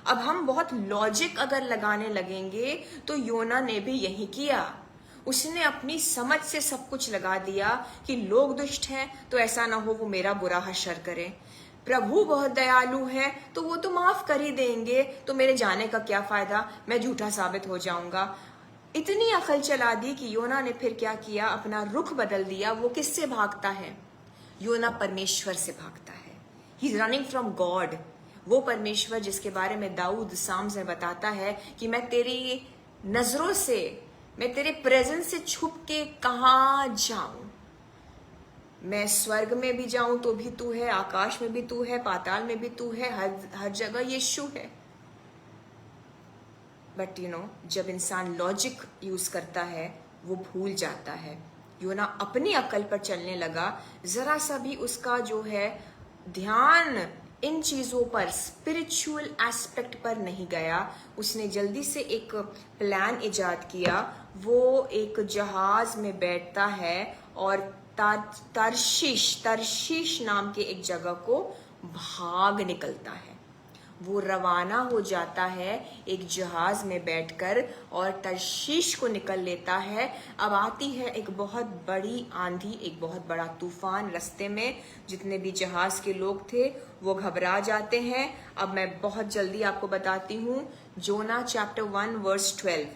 अब हम बहुत लॉजिक अगर लगाने लगेंगे तो योना ने भी यही किया, उसने अपनी समझ से सब कुछ लगा दिया कि लोग दुष्ट हैं तो ऐसा ना हो वो मेरा बुरा हश्र करें, प्रभु बहुत दयालु है तो वो तो माफ कर ही देंगे, तो मेरे जाने का क्या फायदा, मैं झूठा साबित हो जाऊंगा। इतनी अकल चला दी कि योना ने फिर क्या किया, अपना रुख बदल दिया। वो किससे भागता है? योना परमेश्वर से भागता है। He is running from God. वो परमेश्वर जिसके बारे में दाऊद साम्स में बताता है कि मैं तेरी नजरों से, मैं तेरे प्रेजेंस से छुप के कहां जाऊं, मैं स्वर्ग में भी जाऊं तो भी तू है, आकाश में भी तू है, पाताल में भी तू है, हर जगह यीशु है। बट यू नो, जब इंसान लॉजिक यूज करता है वो भूल जाता है। योना अपनी अकल पर चलने लगा, जरा सा भी उसका जो है ध्यान इन चीजों पर, स्पिरिचुअल एस्पेक्ट पर नहीं गया। उसने जल्दी से एक प्लान इजाद किया। वो एक जहाज में बैठता है और तरशीश नाम के एक जगह को भाग निकलता है। वो रवाना हो जाता है एक जहाज में बैठकर और तरशीश को निकल लेता है। अब आती है एक बहुत बड़ी आंधी, एक बहुत बड़ा तूफान रास्ते में। जितने भी जहाज के लोग थे वो घबरा जाते हैं। अब मैं बहुत जल्दी आपको बताती हूँ। जोना चैप्टर 1 वर्स 12,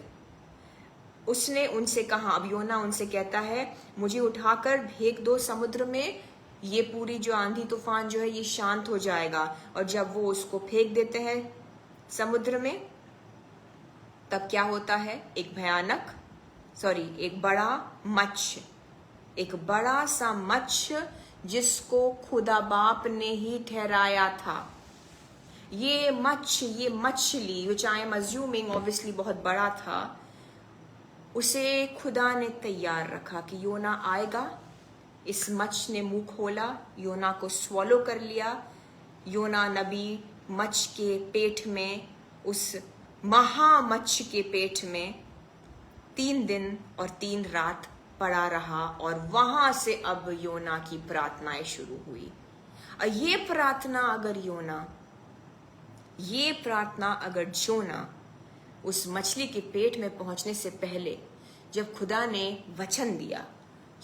उसने उनसे कहा, अब योना उनसे कहता है मुझे उठाकर फेंक दो समुद्र में, ये पूरी जो आंधी तूफान जो है ये शांत हो जाएगा। और जब वो उसको फेंक देते हैं समुद्र में तब क्या होता है? एक बड़ा सा मत्स्य जिसको खुदा बाप ने ही ठहराया था। ये मछली विच आई एम अज्यूमिंग ऑब्वियसली बहुत बड़ा था, उसे खुदा ने तैयार रखा कि योना आएगा। इस मच्छ ने मुंह खोला, योना को स्वॉलो कर लिया। योना नबी मच्छ के पेट में, उस महामच्छ के पेट में 3 दिन और 3 रात पड़ा रहा, और वहां से अब योना की प्रार्थनाएं शुरू हुई। ये प्रार्थना अगर जोना उस मछली के पेट में पहुंचने से पहले, जब खुदा ने वचन दिया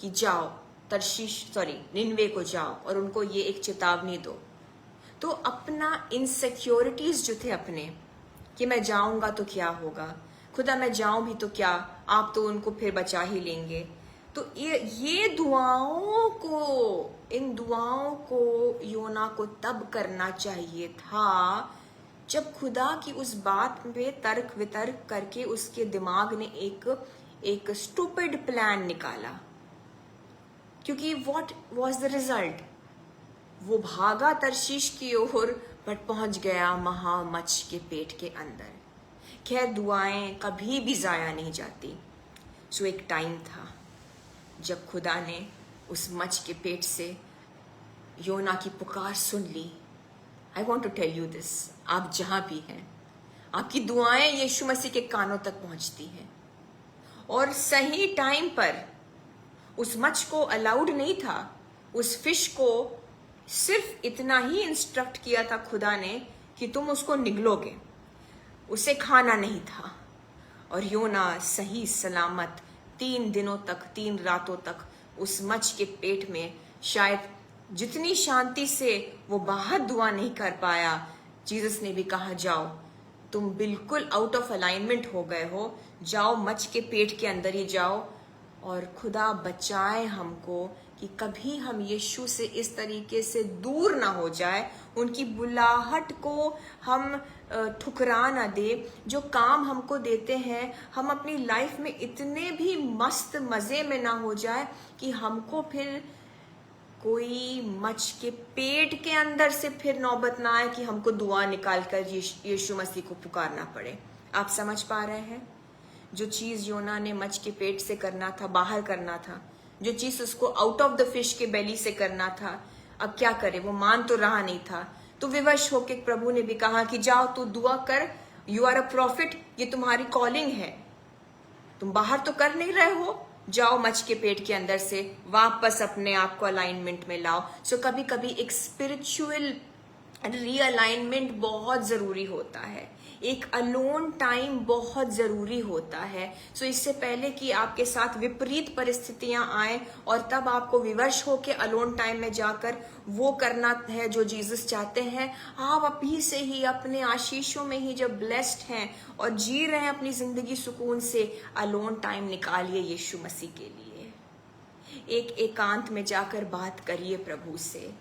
कि जाओ निनवे को जाओ और उनको ये एक चेतावनी दो, तो अपना इनसिक्योरिटीज जो थे अपने, कि मैं जाऊंगा तो क्या होगा, खुदा मैं जाऊं भी तो क्या, आप तो उनको फिर बचा ही लेंगे। तो ये इन दुआओं को योना को तब करना चाहिए था जब खुदा की उस बात पे तर्क वितर्क करके उसके दिमाग ने एक स्टूपिड प्लान निकाला। क्योंकि व्हाट वाज द रिजल्ट? वो भागा तर्शीश की ओर, बट पहुंच गया महामच्छ के पेट के अंदर। खैर, दुआएं कभी भी जाया नहीं जाती। सो एक टाइम था जब खुदा ने उस मच्छ के पेट से योना की पुकार सुन ली। I want to tell you this, आप जहां भी हैं, आपकी दुआएं यीशु मसीह के कानों तक पहुंचती हैं। और सही टाइम पर उस मच्छ को अलाउड नहीं था, उस फिश को सिर्फ इतना ही इंस्ट्रक्ट किया था खुदा ने कि तुम उसको निगलोगे, उसे खाना नहीं था। और योना सही सलामत 3 दिनों तक 3 रातों तक उस मच्छ के पेट में, शायद जितनी शांति से वो बाहर दुआ नहीं कर पाया, जीसस ने भी कहा जाओ, तुम बिल्कुल आउट ऑफ अलाइनमेंट हो गए हो, जाओ मच्छ के पेट के अंदर ही जाओ। और खुदा बचाए हमको कि कभी हम यीशु से इस तरीके से दूर ना हो जाए, उनकी बुलाहट को हम ठुकरा ना दे। जो काम हमको देते हैं, हम अपनी लाइफ में इतने भी मस्त मजे में ना हो जाए कि हमको फिर कोई मच्छ के पेट के अंदर से फिर नौबत ना आए कि हमको दुआ निकाल कर यीशु मसीह को पुकारना पड़े। आप समझ पा रहे हैं? जो चीज योना ने मच्छ के पेट से करना था, बाहर करना था, जो चीज उसको आउट ऑफ द फिश के बेली से करना था, अब क्या करे? वो मान तो रहा नहीं था। तो विवश होके प्रभु ने भी कहा कि जाओ तू दुआ कर, यू आर अ प्रॉफिट, ये तुम्हारी कॉलिंग है, तुम बाहर तो कर नहीं रहे हो, जाओ मच्छ के पेट के अंदर से वापस अपने आप को अलाइनमेंट में लाओ। सो कभी कभी एक स्पिरिचुअल रीअलाइनमेंट बहुत जरूरी होता है, एक अलोन टाइम बहुत जरूरी होता है। सो इससे पहले कि आपके साथ विपरीत परिस्थितियां आए और तब आपको विवश होके अलोन टाइम में जाकर वो करना है जो जीसस चाहते हैं, आप अभी से ही अपने आशीषों में ही जब ब्लेस्ड हैं और जी रहे हैं अपनी जिंदगी सुकून से, अलोन टाइम निकालिए यीशु मसीह के लिए। एक एकांत में जाकर बात करिए प्रभु से।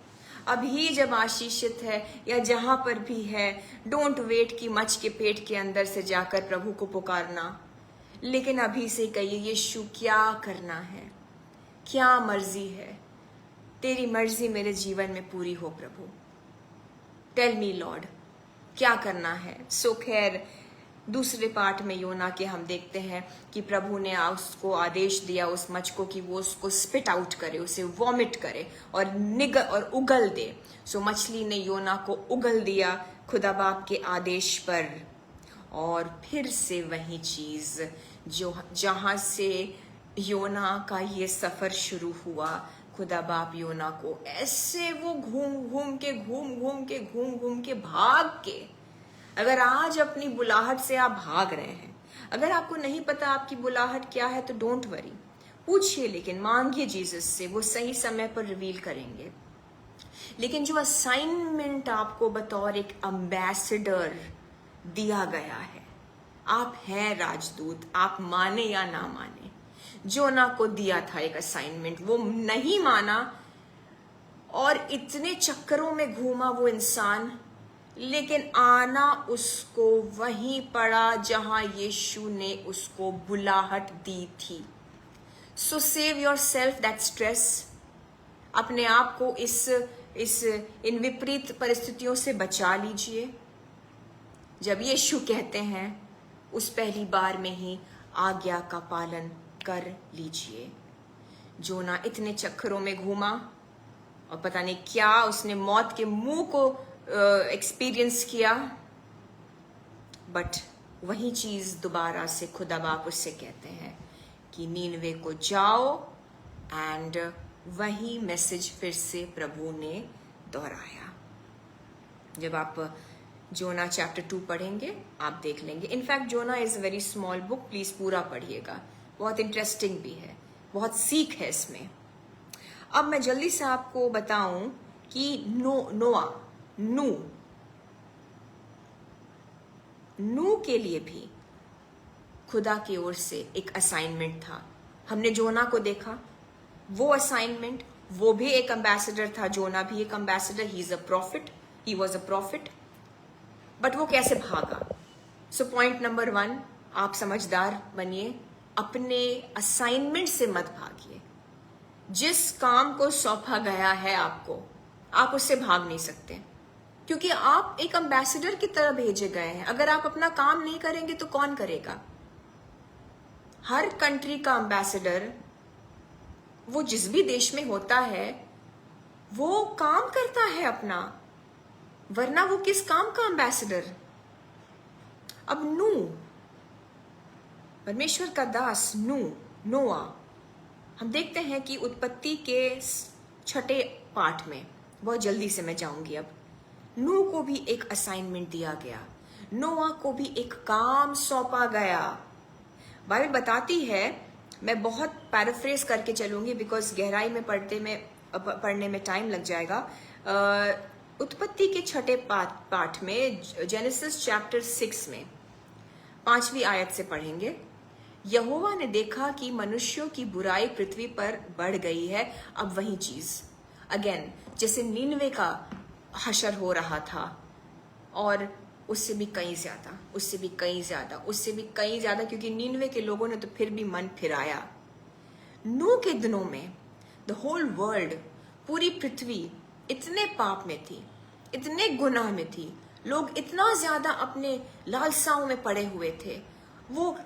अभी जब आशीषित है या जहां पर भी है, डोंट वेट कि मच्छ के पेट के अंदर से जाकर प्रभु को पुकारना, लेकिन अभी से कहिए, यीशु क्या करना है, क्या मर्जी है, तेरी मर्जी मेरे जीवन में पूरी हो प्रभु। टेल मी लॉर्ड, क्या करना है। सो खैर, दूसरे पार्ट में योना के हम देखते हैं कि प्रभु ने उसको आदेश दिया उस मच्छ को कि वो उसको स्पिट आउट करे, उसे वॉमिट करे और उगल दे। सो मछली ने योना को उगल दिया खुदा बाप के आदेश पर। और फिर से वही चीज जो जहां से योना का ये सफर शुरू हुआ, खुदा बाप योना को ऐसे वो घूम घूम के भाग के, अगर आज अपनी बुलाहट से आप भाग रहे हैं, अगर आपको नहीं पता आपकी बुलाहट क्या है, तो डोंट वरी, पूछिए, लेकिन मांगिए जीसस से, वो सही समय पर रिवील करेंगे। लेकिन जो असाइनमेंट आपको बतौर एक एम्बेसडर दिया गया है, आप हैं राजदूत, आप माने या ना माने, जोना को दिया था एक असाइनमेंट, वो नहीं माना और इतने चक्करों में घूमा वो इंसान, लेकिन आना उसको वहीं पड़ा जहां यीशु ने उसको बुलाहट दी थी। सो save your self that stress. अपने आप को इन विपरीत परिस्थितियों से बचा लीजिए। जब यीशु कहते हैं उस पहली बार में ही आज्ञा का पालन कर लीजिए। जोना इतने चक्करों में घूमा और पता नहीं क्या उसने मौत के मुंह को एक्सपीरियंस किया, बट वही चीज दोबारा से खुदा बाप उससे कहते हैं कि नीनवे को जाओ, एंड वही मैसेज फिर से प्रभु ने दोहराया। जब आप जोना चैप्टर 2 पढ़ेंगे आप देख लेंगे। In fact Jonah is a very small book, please पूरा पढ़िएगा, बहुत इंटरेस्टिंग भी है, बहुत सीख है इसमें। अब मैं जल्दी से आपको बताऊं कि नू के लिए भी खुदा की ओर से एक असाइनमेंट था। हमने जोना को देखा, वो असाइनमेंट, वो भी एक एम्बेसडर था, जोना भी एक ambassador, he was a profit, but वो कैसे भागा। सो पॉइंट नंबर 1, आप समझदार बनिए, अपने असाइनमेंट से मत भागिए। जिस काम को सौंपा गया है आपको, आप उससे भाग नहीं सकते, क्योंकि आप एक एम्बेसडर की तरह भेजे गए हैं। अगर आप अपना काम नहीं करेंगे तो कौन करेगा? हर कंट्री का एम्बेसडर, वो जिस भी देश में होता है, वो काम करता है अपना, वरना वो किस काम का एम्बेसडर। अब नू, परमेश्वर का दास नोआ, हम देखते हैं कि उत्पत्ति के 6 पाठ में, बहुत जल्दी से मैं जाऊंगी अब, नू को भी एक असाइनमेंट दिया गया, नोआ को भी एक काम सौंपा गया। बाइबल बताती है, मैं बहुत पैराफ्रेज करके चलूंगी बिकॉज गहराई में पढ़ने में टाइम लग जाएगा। उत्पत्ति के 6 पाठ में, जेनेसिस चैप्टर 6 में 5वीं आयत से पढ़ेंगे। यहोवा ने देखा कि मनुष्यों की बुराई पृथ्वी पर बढ़ गई है। अब वही चीज अगेन, जैसे नीनवे का हशर हो रहा था, और उससे भी कहीं ज्यादा, क्योंकि नीनवे के लोगों ने तो फिर भी मन फिराया। नूह के दिनों में द होल वर्ल्ड, पूरी पृथ्वी इतने पाप में थी, इतने गुनाह में थी, लोग इतना ज्यादा अपने लालसाओं में पड़े हुए थे, वो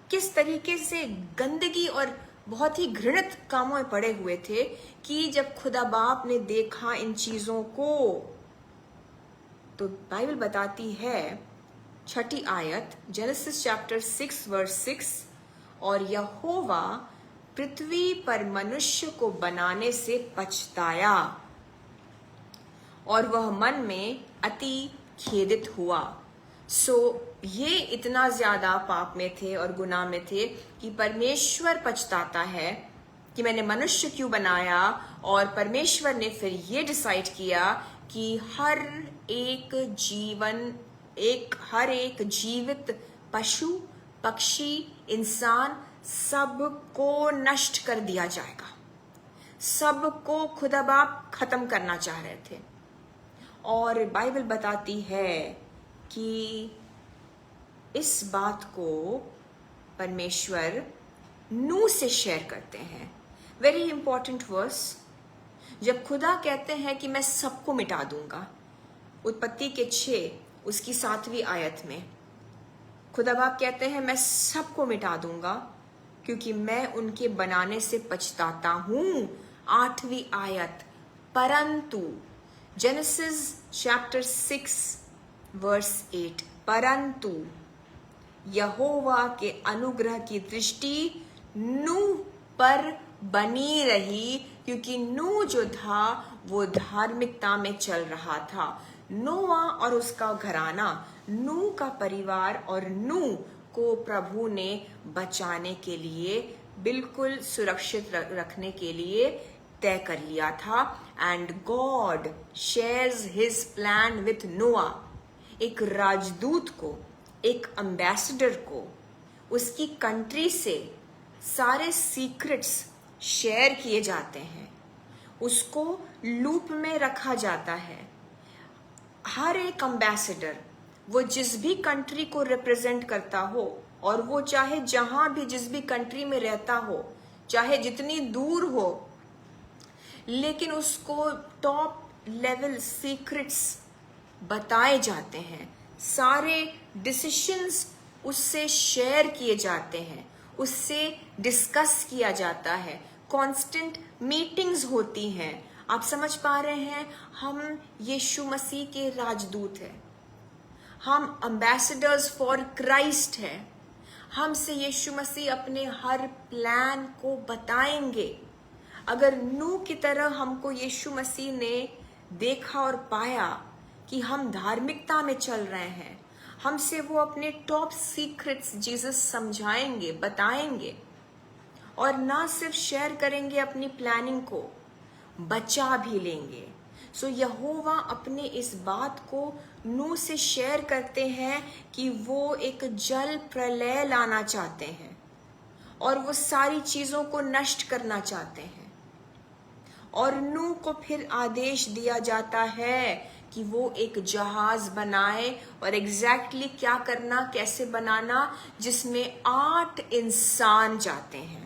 किस तरीके से गंदगी और बहुत ही घृणित कामों में पड़े हुए थे कि जब खुदा बाप ने देखा इन चीजों को, तो बाइबल बताती है 6ठी आयत, जेनेसिस चैप्टर 6 वर्स 6, और यहोवा पृथ्वी पर मनुष्य को बनाने से पछताया और वह मन में अति खेदित हुआ। सो ये इतना ज्यादा पाप में थे और गुनाह में थे कि परमेश्वर पछताता है कि मैंने मनुष्य क्यों बनाया, और परमेश्वर ने फिर ये डिसाइड किया कि हर एक जीवित पशु, पक्षी, इंसान, सबको नष्ट कर दिया जाएगा। सबको खुदा बाप खत्म करना चाह रहे थे। और बाइबल बताती है कि इस बात को परमेश्वर नूह से शेयर करते हैं। वेरी इंपॉर्टेंट वर्स, जब खुदा कहते हैं कि मैं सबको मिटा दूंगा, उत्पत्ति के 6 उसकी 7वीं आयत में खुदा बाप कहते हैं मैं सबको मिटा दूंगा क्योंकि मैं उनके बनाने से पछताता हूं। 8वीं आयत, परंतु, जेनेसिस चैप्टर 6 वर्स 8, परंतु यहोवा के अनुग्रह की दृष्टि नूह पर बनी रही, क्योंकि नूह जो था वो धार्मिकता में चल रहा था। नोआ और उसका घराना, नूह का परिवार और नूह को प्रभु ने बचाने के लिए, बिल्कुल सुरक्षित रखने के लिए तय कर लिया था। And God shares his plan with नोआ। एक राजदूत को, एक एम्बेसडर को, उसकी कंट्री से सारे सीक्रेट्स शेयर किए जाते हैं, उसको लूप में रखा जाता है। हर एक एम्बेसडर वो जिस भी कंट्री को रिप्रेजेंट करता हो, और वो चाहे जहां भी जिस भी कंट्री में रहता हो, चाहे जितनी दूर हो, लेकिन उसको टॉप लेवल सीक्रेट्स बताए जाते हैं, सारे डिसीशंस उससे शेयर किए जाते हैं, उससे डिस्कस किया जाता है, कांस्टेंट मीटिंग्स होती हैं। आप समझ पा रहे हैं, हम यीशु मसीह के राजदूत हैं, हम एम्बेसडर्स फॉर क्राइस्ट हैं। हमसे यीशु मसीह अपने हर प्लान को बताएंगे। अगर नूह की तरह हमको यीशु मसीह ने देखा और पाया कि हम धार्मिकता में चल रहे हैं, हमसे वो अपने टॉप सीक्रेट्स जीसस समझाएंगे, बताएंगे, और ना सिर्फ शेयर करेंगे अपनी प्लानिंग को, बचा भी लेंगे। सो यहोवा अपने इस बात को नूह से शेयर करते हैं कि वो एक जल प्रलय लाना चाहते हैं और वो सारी चीजों को नष्ट करना चाहते हैं। और नूह को फिर आदेश दिया जाता है कि वो एक जहाज बनाए, और एग्जैक्टली क्या करना, कैसे बनाना, जिसमें 8 इंसान जाते हैं।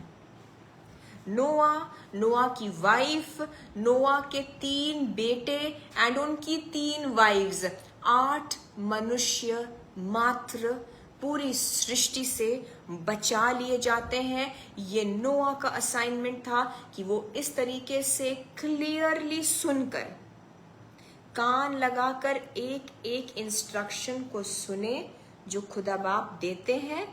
नोआ की वाइफ, नोआ के 3 बेटे एंड उनकी 3 वाइफ्स, 8 मनुष्य मात्र पूरी सृष्टि से बचा लिए जाते हैं। ये नोआ का असाइनमेंट था कि वो इस तरीके से क्लियरली सुनकर, कान लगाकर एक एक इंस्ट्रक्शन को सुने जो खुदा बाप देते हैं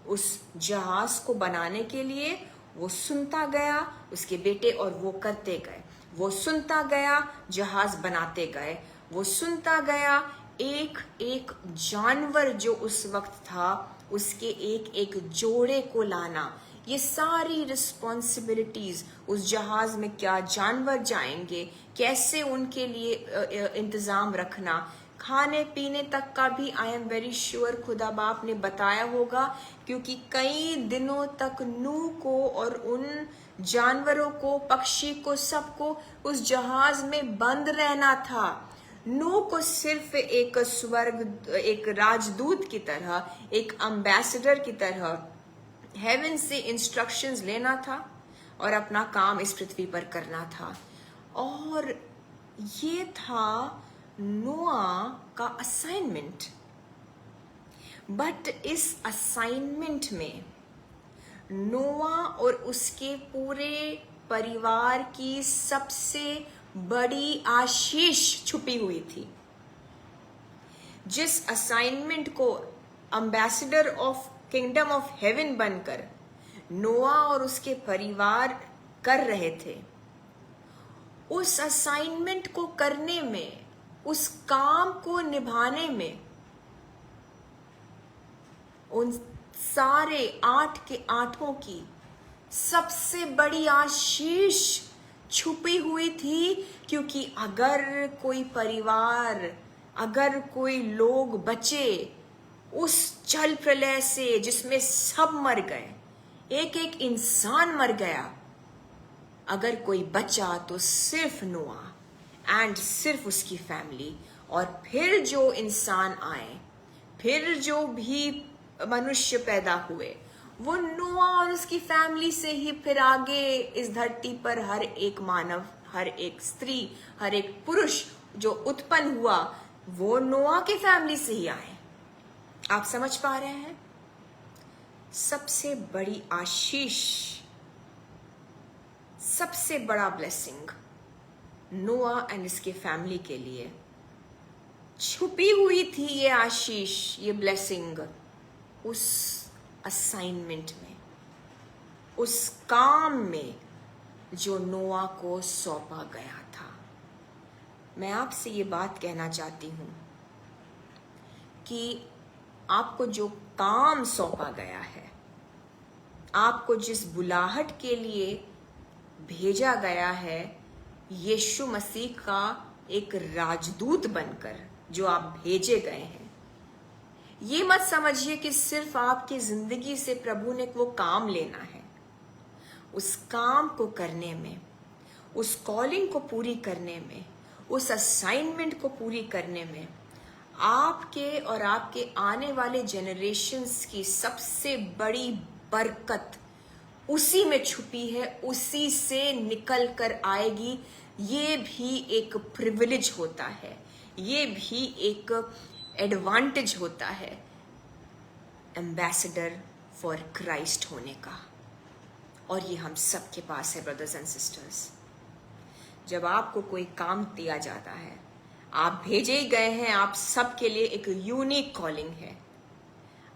उस जहाज को बनाने के लिए। वो सुनता गया, उसके बेटे, और वो करते गए। वो सुनता गया, जहाज बनाते गए। वो सुनता गया, एक एक जानवर जो उस वक्त था उसके एक एक जोड़े को लाना। ये सारी रिस्पॉन्सिबिलिटीज, उस जहाज में क्या जानवर जाएंगे, कैसे उनके लिए इंतजाम रखना, खाने पीने तक का भी आई एम वेरी श्योर खुदा बाप ने बताया होगा, क्योंकि कई दिनों तक नूह को और उन जानवरों को, पक्षी को, सबको उस जहाज में बंद रहना था। नूह को सिर्फ एक स्वर्ग, एक राजदूत की तरह, एक एम्बेसडर की तरह हेवन से इंस्ट्रक्शंस लेना था और अपना काम इस पृथ्वी पर करना था। और ये था नोआ का असाइनमेंट। बट इस असाइनमेंट में नोआ और उसके पूरे परिवार की सबसे बड़ी आशीष छुपी हुई थी। जिस असाइनमेंट को ambassador of kingdom of haven बनकर नोआ और उसके परिवार कर रहे थे, उस असाइनमेंट को करने में, उस काम को निभाने में, उन सारे 8 के 8 की सबसे बड़ी आशीष छुपी हुई थी। क्योंकि अगर कोई परिवार, अगर कोई लोग बचे उस जल प्रलय से जिसमें सब मर गए, एक एक इंसान मर गया, अगर कोई बचा तो सिर्फ नोआ एंड सिर्फ उसकी फैमिली। और फिर जो इंसान आए, फिर जो भी मनुष्य पैदा हुए, वो नोआ और उसकी फैमिली से ही फिर आगे इस धरती पर हर एक मानव, हर एक स्त्री, हर एक पुरुष जो उत्पन्न हुआ, वो नोआ के फैमिली से ही आए। आप समझ पा रहे हैं? सबसे बड़ी आशीष, सबसे बड़ा ब्लेसिंग नोआ एंड इसके फैमिली के लिए छुपी हुई थी। ये आशीष, ये ब्लेसिंग उस असाइनमेंट में, उस काम में जो नोआ को सौंपा गया था। मैं आपसे ये बात कहना चाहती हूं कि आपको जो काम सौंपा गया है, आपको जिस बुलाहट के लिए भेजा गया है, यीशु मसीह का एक राजदूत बनकर जो आप भेजे गए हैं, ये मत समझिए कि सिर्फ आपकी जिंदगी से प्रभु ने वो काम लेना है। उस काम को करने में, उस कॉलिंग को पूरी करने में, उस असाइनमेंट को पूरी करने में आपके और आपके आने वाले जनरेशन्स की सबसे बड़ी बरकत उसी में छुपी है, उसी से निकल कर आएगी। ये भी एक प्रिविलेज होता है, ये भी एक एडवांटेज होता है एम्बेसडर फॉर क्राइस्ट होने का, और ये हम सबके पास है ब्रदर्स एंड सिस्टर्स। जब आपको कोई काम दिया जाता है, आप भेजे ही गए हैं, आप सबके लिए एक यूनिक कॉलिंग है।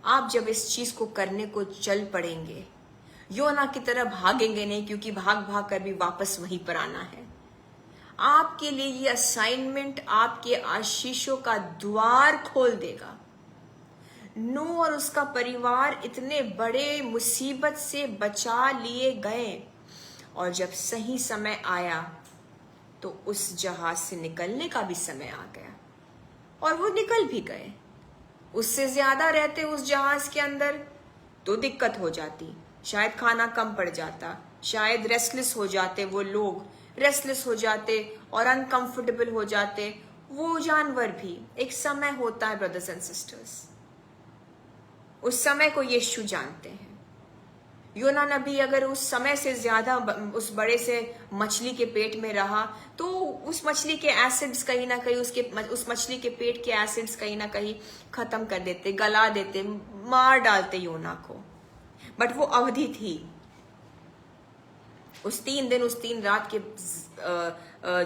आप जब इस चीज को करने को चल पड़ेंगे, योना की तरह भागेंगे नहीं, क्योंकि भाग भाग कर भी वापस वहीं पर आना है। आपके लिए ये असाइनमेंट आपके आशीषों का द्वार खोल देगा। नूह और उसका परिवार इतने बड़े मुसीबत से बचा लिए गए, और जब सही समय आया तो उस जहाज से निकलने का भी समय आ गया, और वो निकल भी गए। उससे ज्यादा रहते उस जहाज के अंदर तो दिक्कत हो जाती, शायद खाना कम पड़ जाता, शायद रेस्टलेस हो जाते, वो लोग रेस्टलेस हो जाते और अनकंफर्टेबल हो जाते, वो जानवर भी। एक समय होता है ब्रदर्स एंड सिस्टर्स, उस समय को यीशु जानते हैं। योना नबी अगर उस समय से ज्यादा उस बड़े से मछली के पेट में रहा, तो उस मछली के एसिड्स कहीं ना कहीं उस मछली के पेट के एसिड्स कहीं ना कहीं खत्म कर देते, गला देते, मार डालते योना को। बट वो अवधि थी, उस 3 दिन उस 3 रात के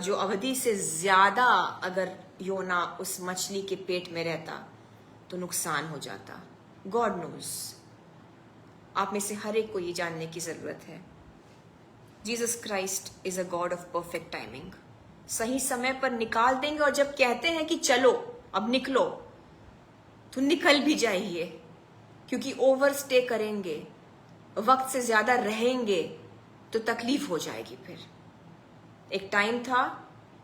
जो अवधि से ज्यादा अगर योना उस मछली के पेट में रहता तो नुकसान हो जाता। God knows. आप में से हर एक को ये जानने की जरूरत है, Jesus Christ is a God of perfect timing. सही समय पर निकाल देंगे, और जब कहते हैं कि चलो अब निकलो, तो निकल भी जाइए, क्योंकि ओवर स्टे करेंगे, वक्त से ज्यादा रहेंगे तो तकलीफ हो जाएगी। फिर एक टाइम था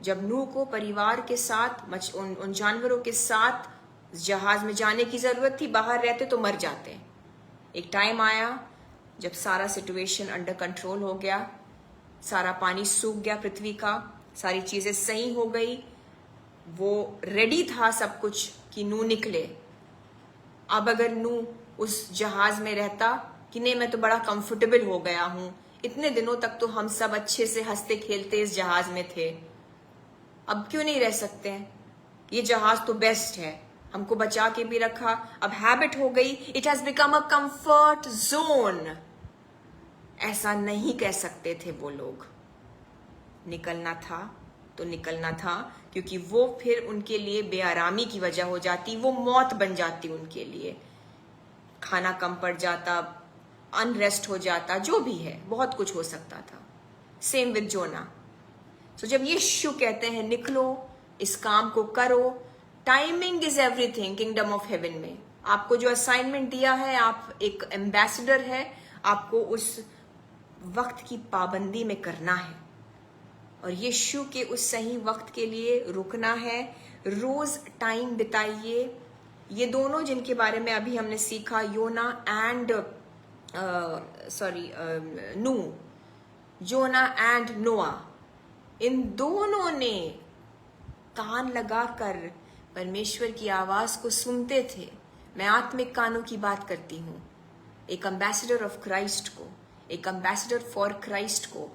जब नूह को परिवार के साथ उन जानवरों के साथ जहाज में जाने की जरूरत थी, बाहर रहते तो मर जाते। एक टाइम आया जब सारा सिचुएशन अंडर कंट्रोल हो गया, सारा पानी सूख गया पृथ्वी का, सारी चीजें सही हो गई, वो रेडी था सब कुछ कि नूह निकले। अब अगर नूह उस जहाज में रहता कि नहीं मैं तो बड़ा कंफर्टेबल हो गया हूं, इतने दिनों तक तो हम सब अच्छे से हंसते खेलते इस जहाज में थे, अब क्यों नहीं रह सकते हैं? ये जहाज तो बेस्ट है, हमको बचा के भी रखा, अब हैबिट हो गई, it has become a comfort zone. ऐसा नहीं कह सकते थे वो लोग। निकलना था तो निकलना था, क्योंकि वो फिर उनके लिए बेआरामी की वजह हो जाती, वो मौत बन जाती उनके लिए। खाना कम पड़ जाता, अनरेस्ट हो जाता, जो भी है, बहुत कुछ हो सकता था। सेम विद जोना। तो जब यीशु कहते हैं निकलो, इस काम को करो, timing is everything kingdom of haven में। आपको जो असाइनमेंट दिया है, आप एक एम्बेसडर है, आपको उस वक्त की पाबंदी में करना है, और यीशु के उस सही वक्त के लिए रुकना है। रोज टाइम बिताइए। ये दोनों जिनके बारे में अभी हमने सीखा, योना एंड नूह, जोना एंड नोआ, इन दोनों ने कान लगाकर परमेश्वर की आवाज को सुनते थे। मैं आत्मिक कानों की बात करती हूं। एक एम्बेसडर ऑफ क्राइस्ट को, एक एम्बेसडर फॉर क्राइस्ट को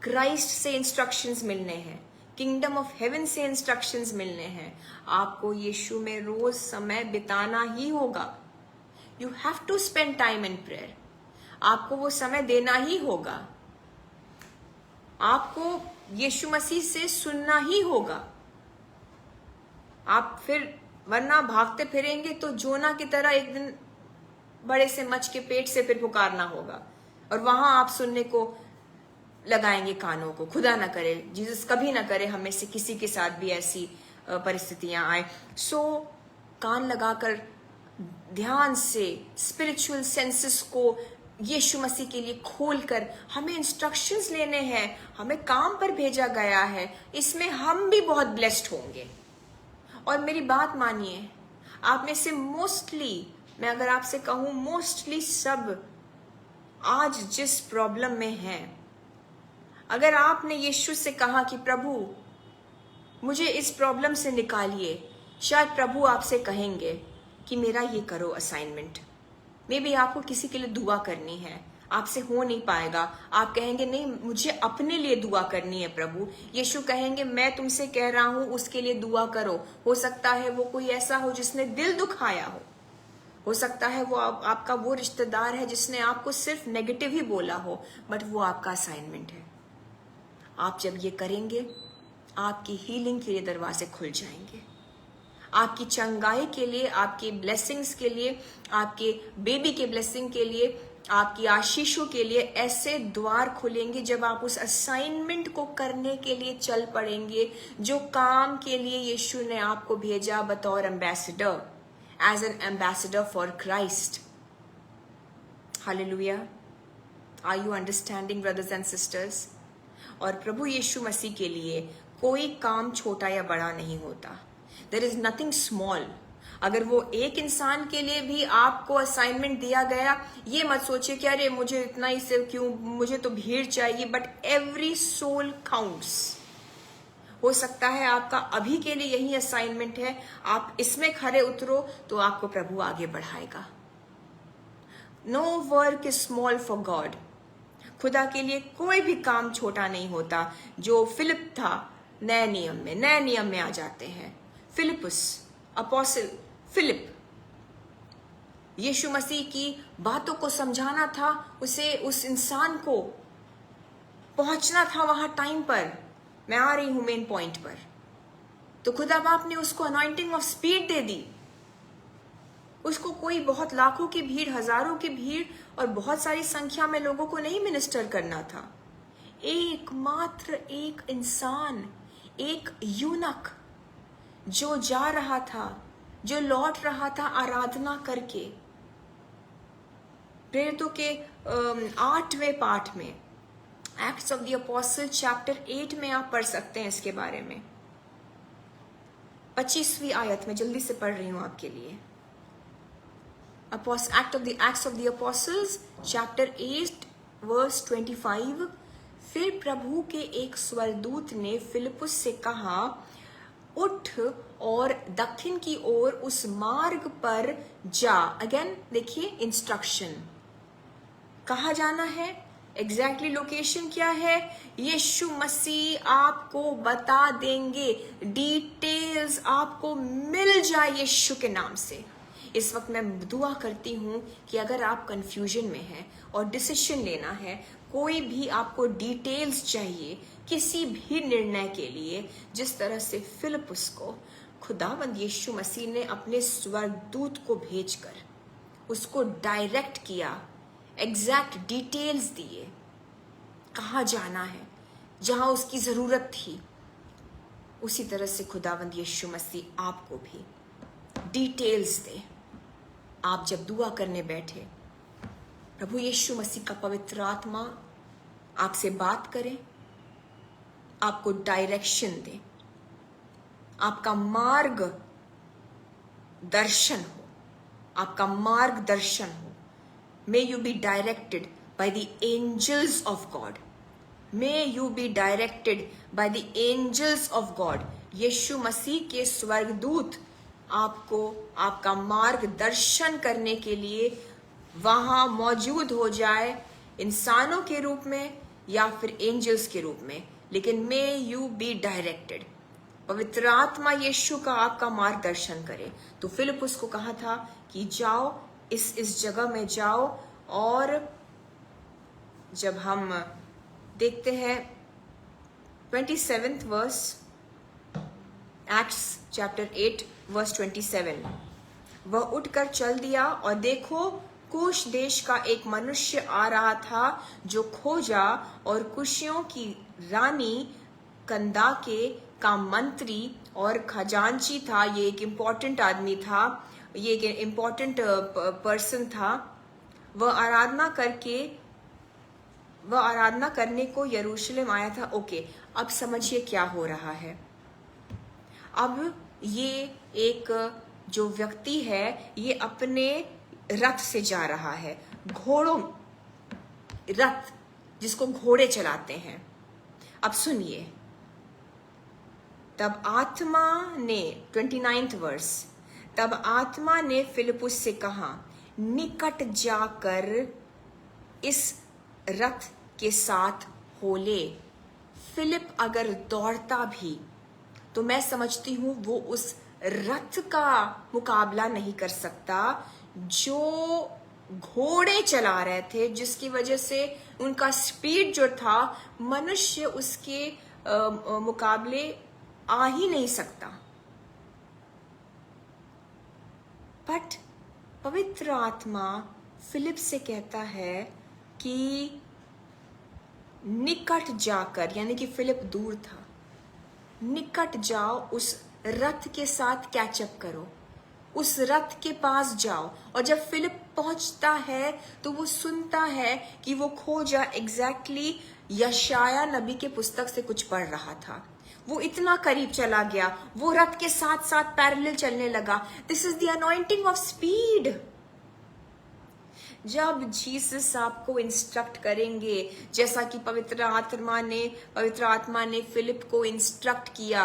क्राइस्ट से इंस्ट्रक्शंस मिलने हैं, किंगडम ऑफ हेवन से इंस्ट्रक्शंस मिलने हैं। आपको यीशु में रोज समय बिताना ही होगा। You have to spend time in prayer. आपको वो समय देना ही होगा। आपको यीशु मसीह से सुनना ही होगा। आप फिर वरना भागते फिरेंगे तो जोना की तरह एक दिन बड़े से मच के पेट से फिर पुकारना होगा, और वहां आप सुनने को लगाएंगे कानों को। खुदा ना करे, जीसस कभी ना करे हमें से किसी के साथ भी ऐसी परिस्थितियां आए। सो कान लगाकर ध्यान से स्पिरिचुअल सेंसेस को यीशु मसीह के लिए खोलकर हमें इंस्ट्रक्शंस लेने हैं। हमें काम पर भेजा गया है, इसमें हम भी बहुत ब्लेस्ड होंगे। और मेरी बात मानिए, आप में से मोस्टली, मैं अगर आपसे कहूं मोस्टली सब आज जिस प्रॉब्लम में हैं, अगर आपने यीशु से कहा कि प्रभु मुझे इस प्रॉब्लम से निकालिए, शायद प्रभु आपसे कहेंगे कि मेरा ये करो असाइनमेंट। मे बी आपको किसी के लिए दुआ करनी है, आपसे हो नहीं पाएगा, आप कहेंगे नहीं मुझे अपने लिए दुआ करनी है प्रभु। यीशु कहेंगे मैं तुमसे कह रहा हूं उसके लिए दुआ करो। हो सकता है वो कोई ऐसा हो जिसने दिल दुखाया हो सकता है वो आपका वो रिश्तेदार है जिसने आपको सिर्फ नेगेटिव ही बोला हो, बट वो आपका असाइनमेंट है। आप जब ये करेंगे आपकी हीलिंग के लिए दरवाजे खुल जाएंगे, आपकी चंगाई के लिए, आपके ब्लेसिंग्स के लिए, आपके बेबी के ब्लेसिंग के लिए, आपकी आशीषों के लिए ऐसे द्वार खुलेंगे जब आप उस असाइनमेंट को करने के लिए चल पड़ेंगे जो काम के लिए यीशु ने आपको भेजा बतौर ambassador, as an ambassador for Christ. Hallelujah. Are you understanding brothers and sisters? और प्रभु यीशु मसीह के लिए कोई काम छोटा या बड़ा नहीं होता। There is nothing small. अगर वो एक इंसान के लिए भी आपको असाइनमेंट दिया गया, ये मत सोचिए कि अरे मुझे इतना ही से क्यों, मुझे तो भीड़ चाहिए, बट एवरी सोल काउंट्स। हो सकता है आपका अभी के लिए यही असाइनमेंट है, आप इसमें खरे उतरो तो आपको प्रभु आगे बढ़ाएगा। No work is small for God. खुदा के लिए कोई भी काम छोटा नहीं होता। जो फिलिप था, नए नियम में आ जाते हैं। फिलिपुस, अपोस्टल फिलिप, यीशु मसीह की बातों को समझाना था उसे, उस इंसान को पहुंचना था वहां टाइम पर। मैं आ रही हूं मेन पॉइंट पर। तो खुदा बाप ने उसको अनॉइंटिंग ऑफ स्पीड दे दी। उसको कोई बहुत लाखों की भीड़, हजारों की भीड़ और बहुत सारी संख्या में लोगों को नहीं मिनिस्टर करना था। एकमात्र एक इंसान, एक यूनक जो जा रहा था, जो लौट रहा था आराधना करके। प्रेरितों के 8वें पाठ में, acts of the apostle chapter 8 में आप पढ़ सकते हैं इसके बारे में। 25वीं आयत में जल्दी से पढ़ रही हूं आपके लिए। Acts of the Apostles chapter 8 verse 25। फिर प्रभु के एक स्वर्गदूत ने फिलिपुस से कहा, उठ और दक्षिण की ओर उस मार्ग पर जा। अगेन देखिए इंस्ट्रक्शन, कहाँ जाना है, एग्जैक्टली लोकेशन क्या है, यीशु मसीह आपको बता देंगे। डिटेल्स आपको मिल जाए यीशु के नाम से। इस वक्त मैं दुआ करती हूं कि अगर आप कंफ्यूजन में हैं और डिसीजन लेना है, कोई भी आपको डिटेल्स चाहिए किसी भी निर्णय के लिए, जिस तरह से फिलिपुस को खुदावंद यीशु मसीह ने अपने स्वर्गदूत को भेजकर उसको डायरेक्ट किया, एग्जैक्ट डिटेल्स दिए, कहाँ जाना है, जहां उसकी जरूरत थी, उसी तरह से खुदावंद यीशु मसीह आपको भी डिटेल्स दे। आप जब दुआ करने बैठे, प्रभु यीशु मसीह का पवित्र आत्मा आपसे बात करे, आपको डायरेक्शन दे, आपका मार्ग दर्शन हो, आपका मार्गदर्शन हो। May you be directed by the angels of God. May you be directed by the angels of God. यीशु मसीह के स्वर्गदूत आपको आपका मार्गदर्शन करने के लिए वहां मौजूद हो जाए, इंसानों के रूप में या फिर एंजल्स के रूप में, लेकिन मे यू बी डायरेक्टेड। पवित्र आत्मा यीशु का आपका मार्गदर्शन करे। तो फिलिपुस को कहा था कि जाओ, इस जगह में जाओ। और जब हम देखते हैं 27th verse, acts chapter 8 verse 27, वह उठकर चल दिया और देखो कुश देश का एक मनुष्य आ रहा था जो खोजा और कुशियों की रानी कंदाके का मंत्री और खजांची था। ये एक इम्पोर्टेंट आदमी था, ये एक इम्पोर्टेंट पर्सन था। वह आराधना करने को यरूशलेम आया था। ओके, अब समझिए क्या हो रहा है। अब ये एक जो व्यक्ति है, ये अपने रथ से जा रहा है, रथ जिसको घोड़े चलाते हैं। अब सुनिए, तब आत्मा ने 29th वर्स, तब आत्मा ने फिलिपुस से कहा, निकट जाकर इस रथ के साथ हो ले। फिलिप अगर दौड़ता भी तो मैं समझती हूं वो उस रथ का मुकाबला नहीं कर सकता जो घोड़े चला रहे थे, जिसकी वजह से उनका स्पीड जो था मनुष्य उसके मुकाबले आ ही नहीं सकता। बट पवित्र आत्मा फिलिप से कहता है कि निकट जाकर, यानी कि फिलिप दूर था, निकट जाओ, उस रथ के साथ कैचअप करो, उस रथ के पास जाओ। और जब फिलिप पहुंचता है तो वो सुनता है कि वो खोजा एग्जैक्टली यशाया नबी के पुस्तक से कुछ पढ़ रहा था। वो इतना करीब चला गया, वो रथ के साथ साथ पैरेलल चलने लगा। This is the anointing of speed. जब जीसस आपको इंस्ट्रक्ट करेंगे, जैसा कि पवित्र आत्मा ने फिलिप को इंस्ट्रक्ट किया,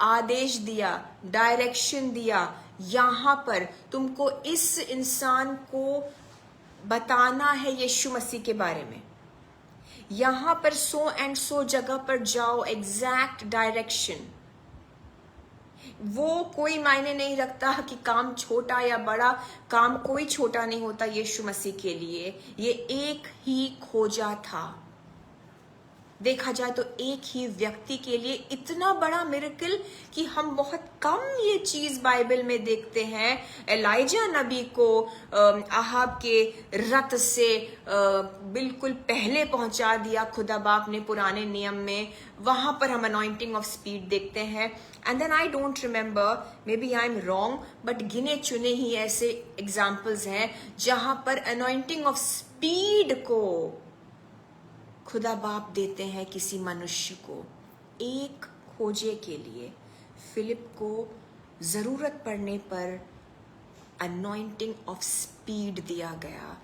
आदेश दिया, डायरेक्शन दिया, यहां पर तुमको इस इंसान को बताना है यीशु मसीह के बारे में, यहां पर सो एंड सो जगह पर जाओ, एग्जैक्ट डायरेक्शन। वो कोई मायने नहीं रखता कि काम छोटा या बड़ा, काम कोई छोटा नहीं होता यीशु मसीह के लिए। ये एक ही खोजा था, देखा जाए तो एक ही व्यक्ति के लिए इतना बड़ा मिरेकल कि हम बहुत कम ये चीज बाइबल में देखते हैं। एलाइजा नबी को आहाब के रथ से बिल्कुल पहले पहुंचा दिया खुदा बाप ने पुराने नियम में, वहां पर हम अनॉइंटिंग ऑफ स्पीड देखते हैं। And then I don't remember, maybe I am wrong, but गिने चुने ही ऐसे एग्जाम्पल्स हैं जहां पर अनॉइंटिंग ऑफ स्पीड को खुदा बाप देते हैं किसी मनुष्य को एक खोजे के लिए। फिलिप को जरूरत पड़ने पर अनॉइंटिंग ऑफ स्पीड दिया गया,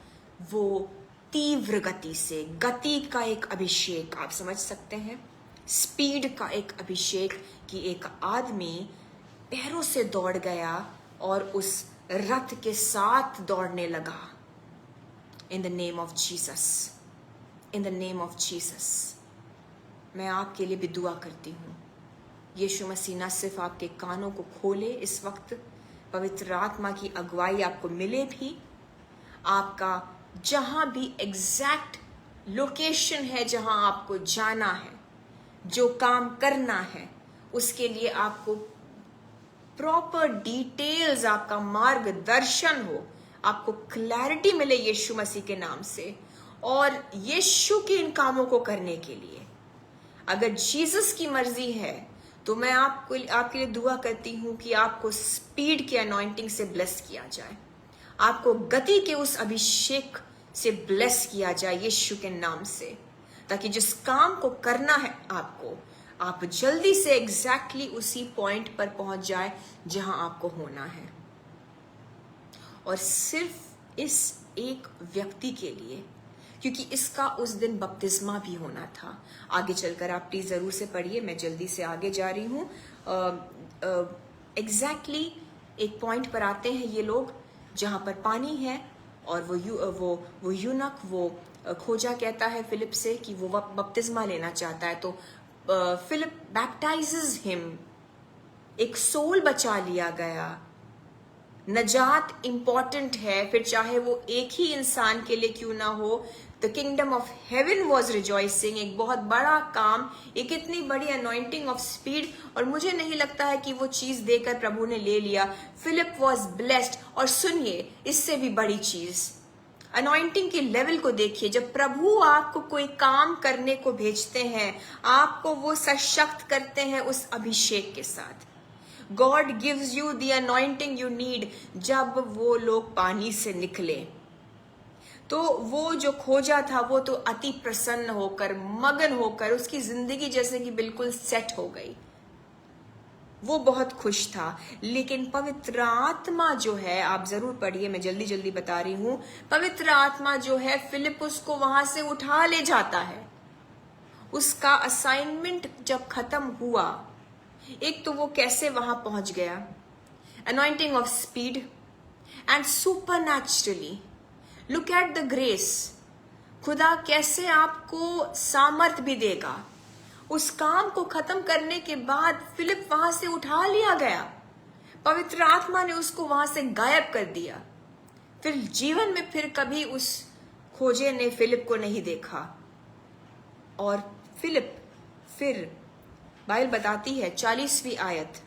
वो तीव्र गति से, गति का एक अभिषेक आप समझ सकते हैं, स्पीड का एक अभिषेक कि एक आदमी पैरों से दौड़ गया और उस रथ के साथ दौड़ने लगा। इन the name of Jesus, in the name of Jesus, मैं आपके लिए भी दुआ करती हूँ। यीशु मसीह न सिर्फ आपके कानों को खोले इस वक्त, पवित्र आत्मा की अगुवाई आपको मिले भी, आपका जहां भी एग्जैक्ट लोकेशन है जहां आपको जाना है, जो काम करना है, उसके लिए आपको प्रॉपर डिटेल्स, आपका मार्गदर्शन हो, आपको क्लैरिटी मिले यीशु मसीह के नाम से, और यीशु के इन कामों को करने के लिए अगर जीसस की मर्जी है तो मैं आपके लिए दुआ करती हूं कि आपको स्पीड के अनॉइंटिंग से ब्लेस किया जाए, आपको गति के उस अभिषेक से ब्लेस किया जाए यीशु के नाम से, ताकि जिस काम को करना है आपको, आप जल्दी से एग्जैक्टली उसी पॉइंट पर पहुंच जाए जहां आपको होना है। और सिर्फ इस एक व्यक्ति के लिए, क्योंकि इसका उस दिन बपतिस्मा भी होना था। आगे चलकर आप प्लीज जरूर से पढ़िए, मैं जल्दी से आगे जा रही हूँ। एग्जैक्टली एक पॉइंट पर आते हैं ये लोग जहां पर पानी है, और वो यूनक वो खोजा कहता है फिलिप से कि वो बपतिस्मा लेना चाहता है, तो फिलिप बैप्टाइजेस हिम, एक सोल बचा लिया गया। नजात इंपॉर्टेंट है, फिर चाहे वो एक ही इंसान के लिए क्यों ना हो। The kingdom of heaven was rejoicing, एक बहुत बड़ा काम, एक इतनी बड़ी अनॉइंटिंग ऑफ स्पीड, और मुझे नहीं लगता है कि वो चीज देकर प्रभु ने ले लिया। Philip was blessed. और सुनिए, इससे भी बड़ी चीज, अनॉइंटिंग के लेवल को देखिए। जब प्रभु आपको कोई काम करने को भेजते हैं, आपको वो सशक्त करते हैं उस अभिषेक के साथ। God gives you the anointing you need। जब वो लोग पानी से निकले तो वो जो खोजा था वो तो अति प्रसन्न होकर, मगन होकर, उसकी जिंदगी जैसे कि बिल्कुल सेट हो गई, वो बहुत खुश था। लेकिन पवित्र आत्मा जो है, आप जरूर पढ़िए, मैं जल्दी जल्दी बता रही हूं, पवित्र आत्मा जो है फिलिपुस को वहां से उठा ले जाता है। उसका असाइनमेंट जब खत्म हुआ, एक तो वो कैसे वहां पहुंच गया, anointing of speed and supernaturally look at the grace. खुदा कैसे आपको सामर्थ भी देगा। उस काम को खत्म करने के बाद फिलिप वहां से उठा लिया गया, पवित्र आत्मा ने उसको वहां से गायब कर दिया। फिर जीवन में फिर कभी उस खोजे ने फिलिप को नहीं देखा। और फिलिप फिर बाइबल बताती है 40वीं आयत,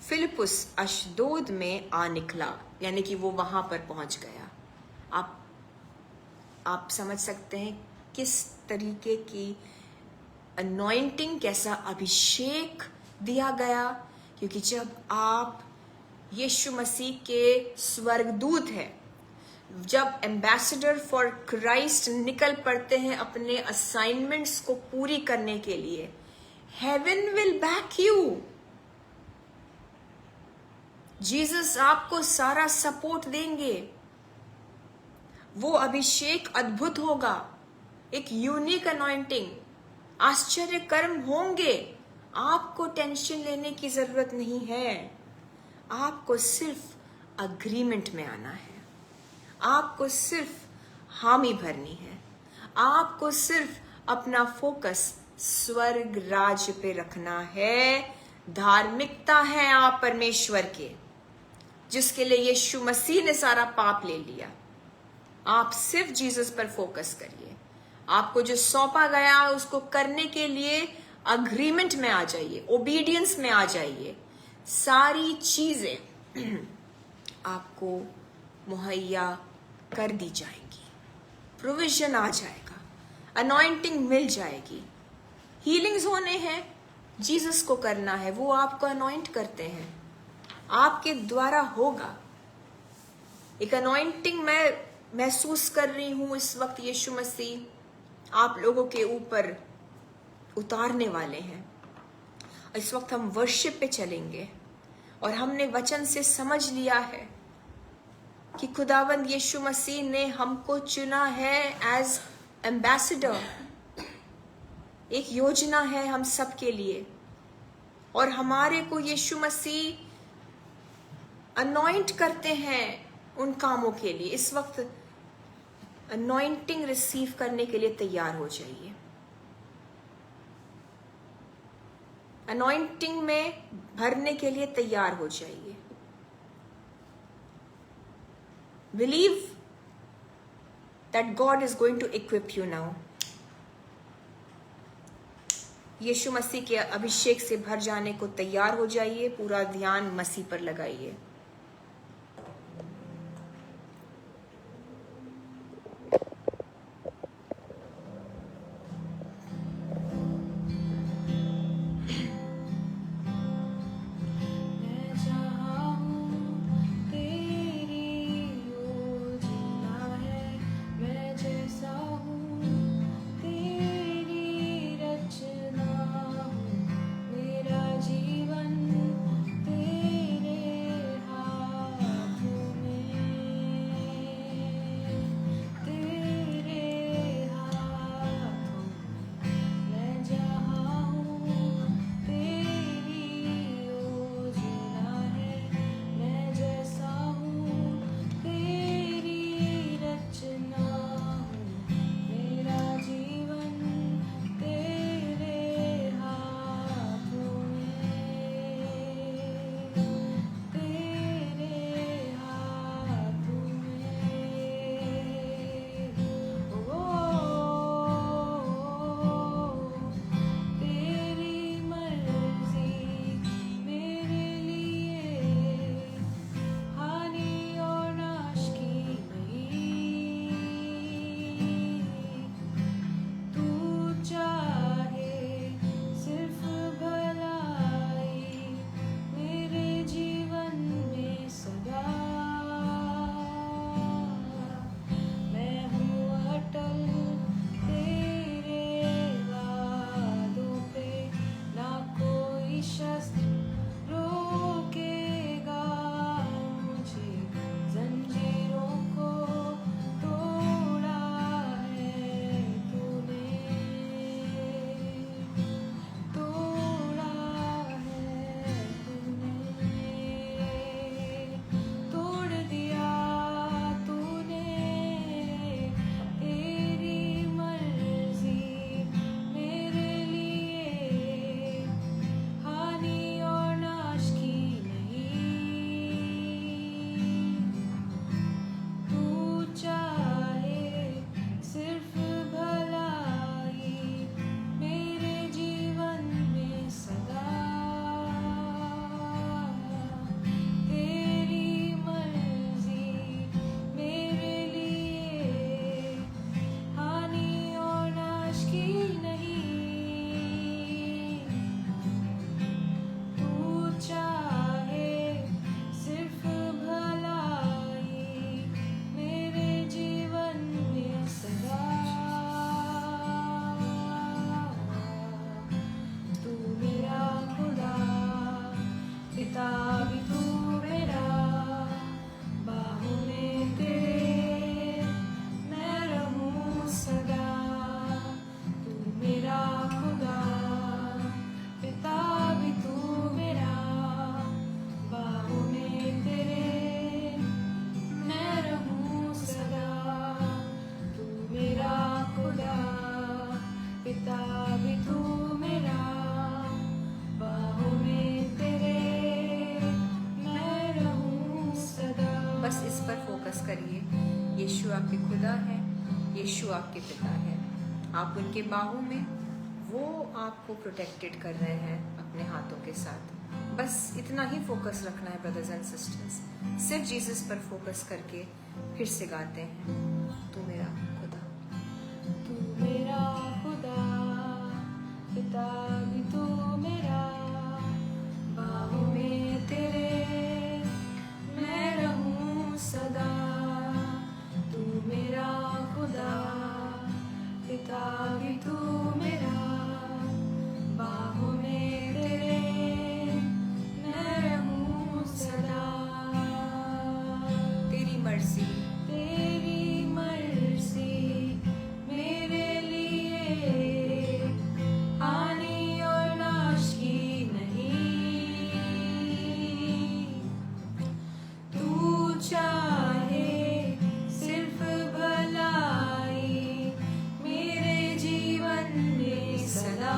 फिलिपुस अशदोद में आ निकला, यानी कि वो वहां पर पहुंच गया। आप समझ सकते हैं किस तरीके की अनॉइंटिंग, कैसा अभिषेक दिया गया। क्योंकि जब आप यीशु मसीह के स्वर्गदूत हैं, जब एम्बेसडर फॉर क्राइस्ट निकल पड़ते हैं अपने असाइनमेंट्स को पूरी करने के लिए, haven will back you. Jesus आपको सारा सपोर्ट देंगे। वो अभिषेक अद्भुत होगा, एक यूनिक अनॉइंटिंग, आश्चर्य कर्म होंगे। आपको टेंशन लेने की जरूरत नहीं है। आपको सिर्फ अग्रीमेंट में आना है, आपको सिर्फ हामी भरनी है, आपको सिर्फ अपना फोकस स्वर्ग राज्य पे रखना है। धार्मिकता है आप परमेश्वर के, जिसके लिए यीशु मसीह ने सारा पाप ले लिया। आप सिर्फ जीसस पर फोकस करिए। आपको जो सौंपा गया उसको करने के लिए अग्रीमेंट में आ जाइए, ओबीडियंस में आ जाइए। सारी चीजें आपको मुहैया कर दी जाएगी, प्रोविजन आ जाएगा, अनॉइंटिंग मिल जाएगी। हीलिंग्स होने हैं, जीसस को करना है, वो आपको अनॉइंट करते हैं, आपके द्वारा होगा। एक अनॉइंटिंग मैं महसूस कर रही हूं इस वक्त, यीशु मसीह आप लोगों के ऊपर उतारने वाले हैं। इस वक्त हम वर्शिप पे चलेंगे और हमने वचन से समझ लिया है कि खुदावंद यीशु मसीह ने हमको चुना है एज एम्बेसडर। एक योजना है हम सब के लिए, और हमारे को यीशु मसीह अनॉइंट करते हैं उन कामों के लिए। इस वक्त अनॉइंटिंग रिसीव करने के लिए तैयार हो जाइए। अनॉइंटिंग में भरने के लिए तैयार हो जाइए। Believe that God is going to equip you now. यीशु मसीह के अभिषेक से भर जाने को तैयार हो जाइए। पूरा ध्यान मसीह पर लगाइए। करिए, यीशु आपके खुदा है, यीशु आपके पिता है। आप उनके बाहों में, वो आपको प्रोटेक्टेड कर रहे हैं अपने हाथों के साथ। बस इतना ही फोकस रखना है ब्रदर्स एंड सिस्टर्स, सिर्फ जीसस पर फोकस करके फिर से गाते हैं। तू मेरा खुदा, तू मेरा खुदा, पिता भी तू मेरा, बाहों में तेरे मैं रहूं सदा। तू मेरा खुदा, पिता भी तू मेरा, बाहों में तेरे मैं रहूं सदा। तेरी मर्जी, तेरी मर्जी मेरे लिए हानि और नाश की नहीं। तू चाहे सिर्फ भलाई मेरे जीवन में सदा।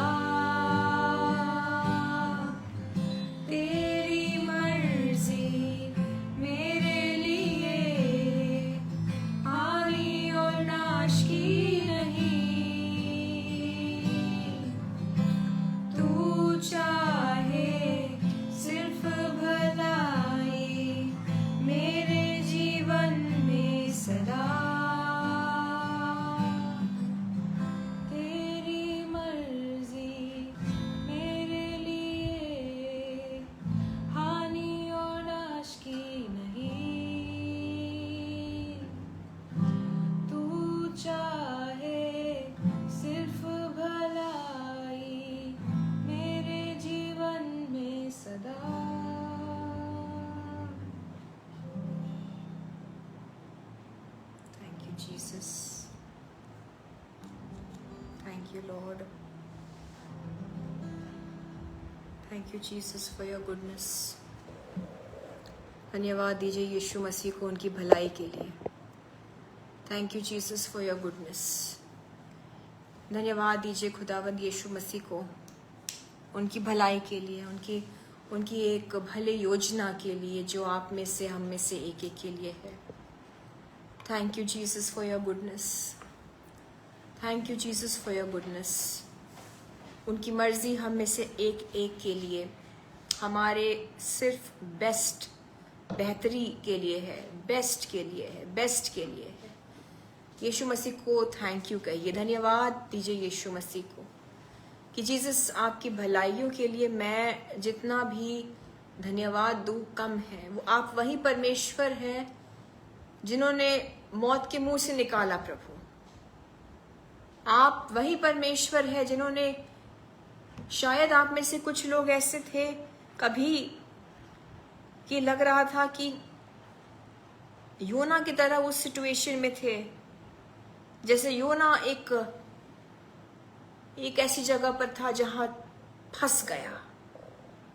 तेरी मर्जी मेरे लिए हानि और नाश की नहीं। तू चाहे सिर्फ भलाई मेरे जीवन में सदा। तेरी मर्जी मेरे लिए हानि और नाश की नहीं। तू चाहे सिर्फ भलाई मेरे जीवन में सदा। Thank you Jesus, thank you Lord, thank you Jesus for your goodness. धन्यवाद दीजिए यीशु मसीह को उनकी भलाई के लिए। Thank you Jesus for your goodness. धन्यवाद दीजिए खुदावंद यीशु मसीह को उनकी भलाई के लिए, उनकी एक भले योजना के लिए जो आप में से, हम में से एक एक के लिए है। Thank you Jesus for your goodness, thank you Jesus for your goodness. उनकी मर्जी हम में से एक एक के लिए, हमारे सिर्फ बेस्ट, बेहतरी के लिए है, बेस्ट के लिए है, बेस्ट के लिए है। यीशु मसीह को थैंक यू कहिए, धन्यवाद दीजिए यीशु मसीह को कि जीसस आपकी भलाइयों के लिए मैं जितना भी धन्यवाद दूं कम है। वो आप वही परमेश्वर हैं जिन्होंने मौत के मुंह से निकाला प्रभु। आप वही परमेश्वर है जिन्होंने, शायद आप में से कुछ लोग ऐसे थे कभी कि लग रहा था कि योना की तरह उस सिचुएशन में थे, जैसे योना एक ऐसी जगह पर था जहां फंस गया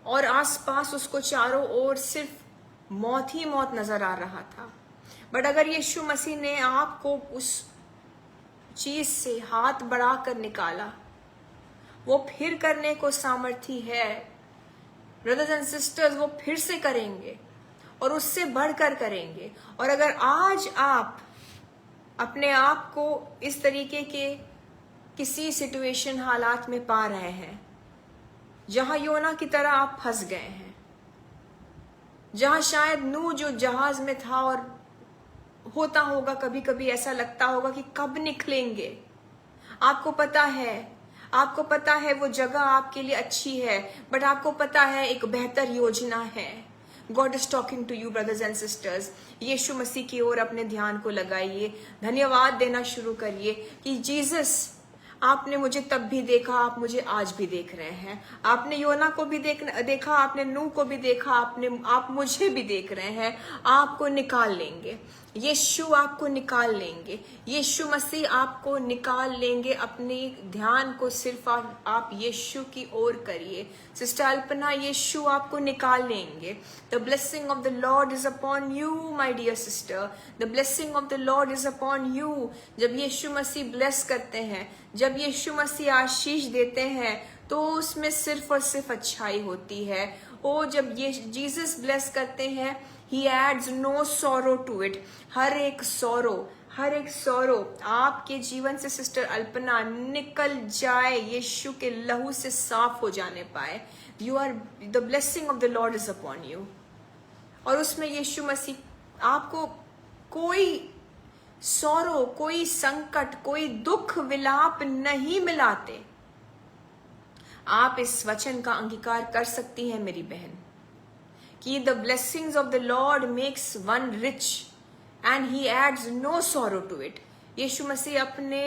और आसपास उसको चारों ओर सिर्फ मौत ही मौत नजर आ रहा था। बट अगर यीशु मसीह ने आपको उस चीज से हाथ बढ़ाकर निकाला, वो फिर करने को सामर्थी है। ब्रदर्स एंड सिस्टर्स, वो फिर से करेंगे और उससे बढ़कर करेंगे। और अगर आज आप अपने आप को इस तरीके के किसी सिचुएशन, हालात में पा रहे हैं जहां योना की तरह आप फंस गए हैं, जहां शायद नूह जो जहाज में था और होता होगा कभी कभी ऐसा लगता होगा कि कब निकलेंगे। आपको पता है वो जगह आपके लिए अच्छी है, बट आपको पता है एक बेहतर योजना है। God is talking to you brothers and sisters. यीशु मसीह की ओर अपने ध्यान को लगाइए, धन्यवाद देना शुरू करिए कि जीसस, आपने मुझे तब भी देखा, आप मुझे आज भी देख रहे हैं। आपने योना को भी देखा, आपने नूह को भी देखा, आप मुझे भी देख रहे हैं। आपको निकाल लेंगे, यीशु आपको निकाल लेंगे, यीशु मसीह आपको निकाल लेंगे। अपने ध्यान को सिर्फ आप यीशु की ओर करिए। सिस्टर अल्पना, यीशु आपको निकाल लेंगे। The blessing of the Lord is upon you my dear sister, the blessing of the Lord is upon you. जब यीशु मसीह ब्लेस करते हैं, जब यीशु मसीह आशीष देते हैं, तो उसमें सिर्फ और सिर्फ अच्छाई होती है। ओ जब ये जीसस ब्लेस करते हैं, he adds no sorrow to it. हर एक सॉरो आपके जीवन से सिस्टर अल्पना निकल जाए, यीशु के लहू से साफ हो जाने पाए। You are the blessing of the Lord is upon you. और उसमें यीशु मसीह आपको कोई सॉरो, कोई संकट, कोई दुख विलाप नहीं मिलाते। आप इस वचन का अंगीकार कर सकती हैं मेरी बहन, कि the blessings of the lord makes one rich and he adds no sorrow to it. यीशु मसीह अपने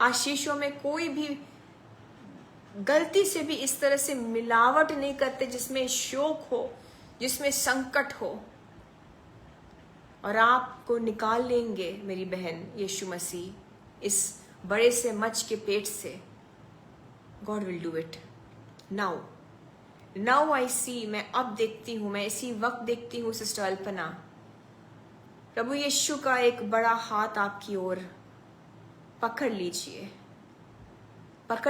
आशीषों में कोई भी गलती से भी इस तरह से मिलावट नहीं करते जिसमें शोक हो, जिसमें संकट हो। और आपको निकाल लेंगे मेरी बहन यीशु मसीह इस बड़े से मच्छ के पेट से। God will do it now I see. मैं अब देखती हूं, मैं इसी वक्त देखती हूं सिस्टर अल्पना, प्रभु यीशु का एक बड़ा हाथ आपकी ओर पकड़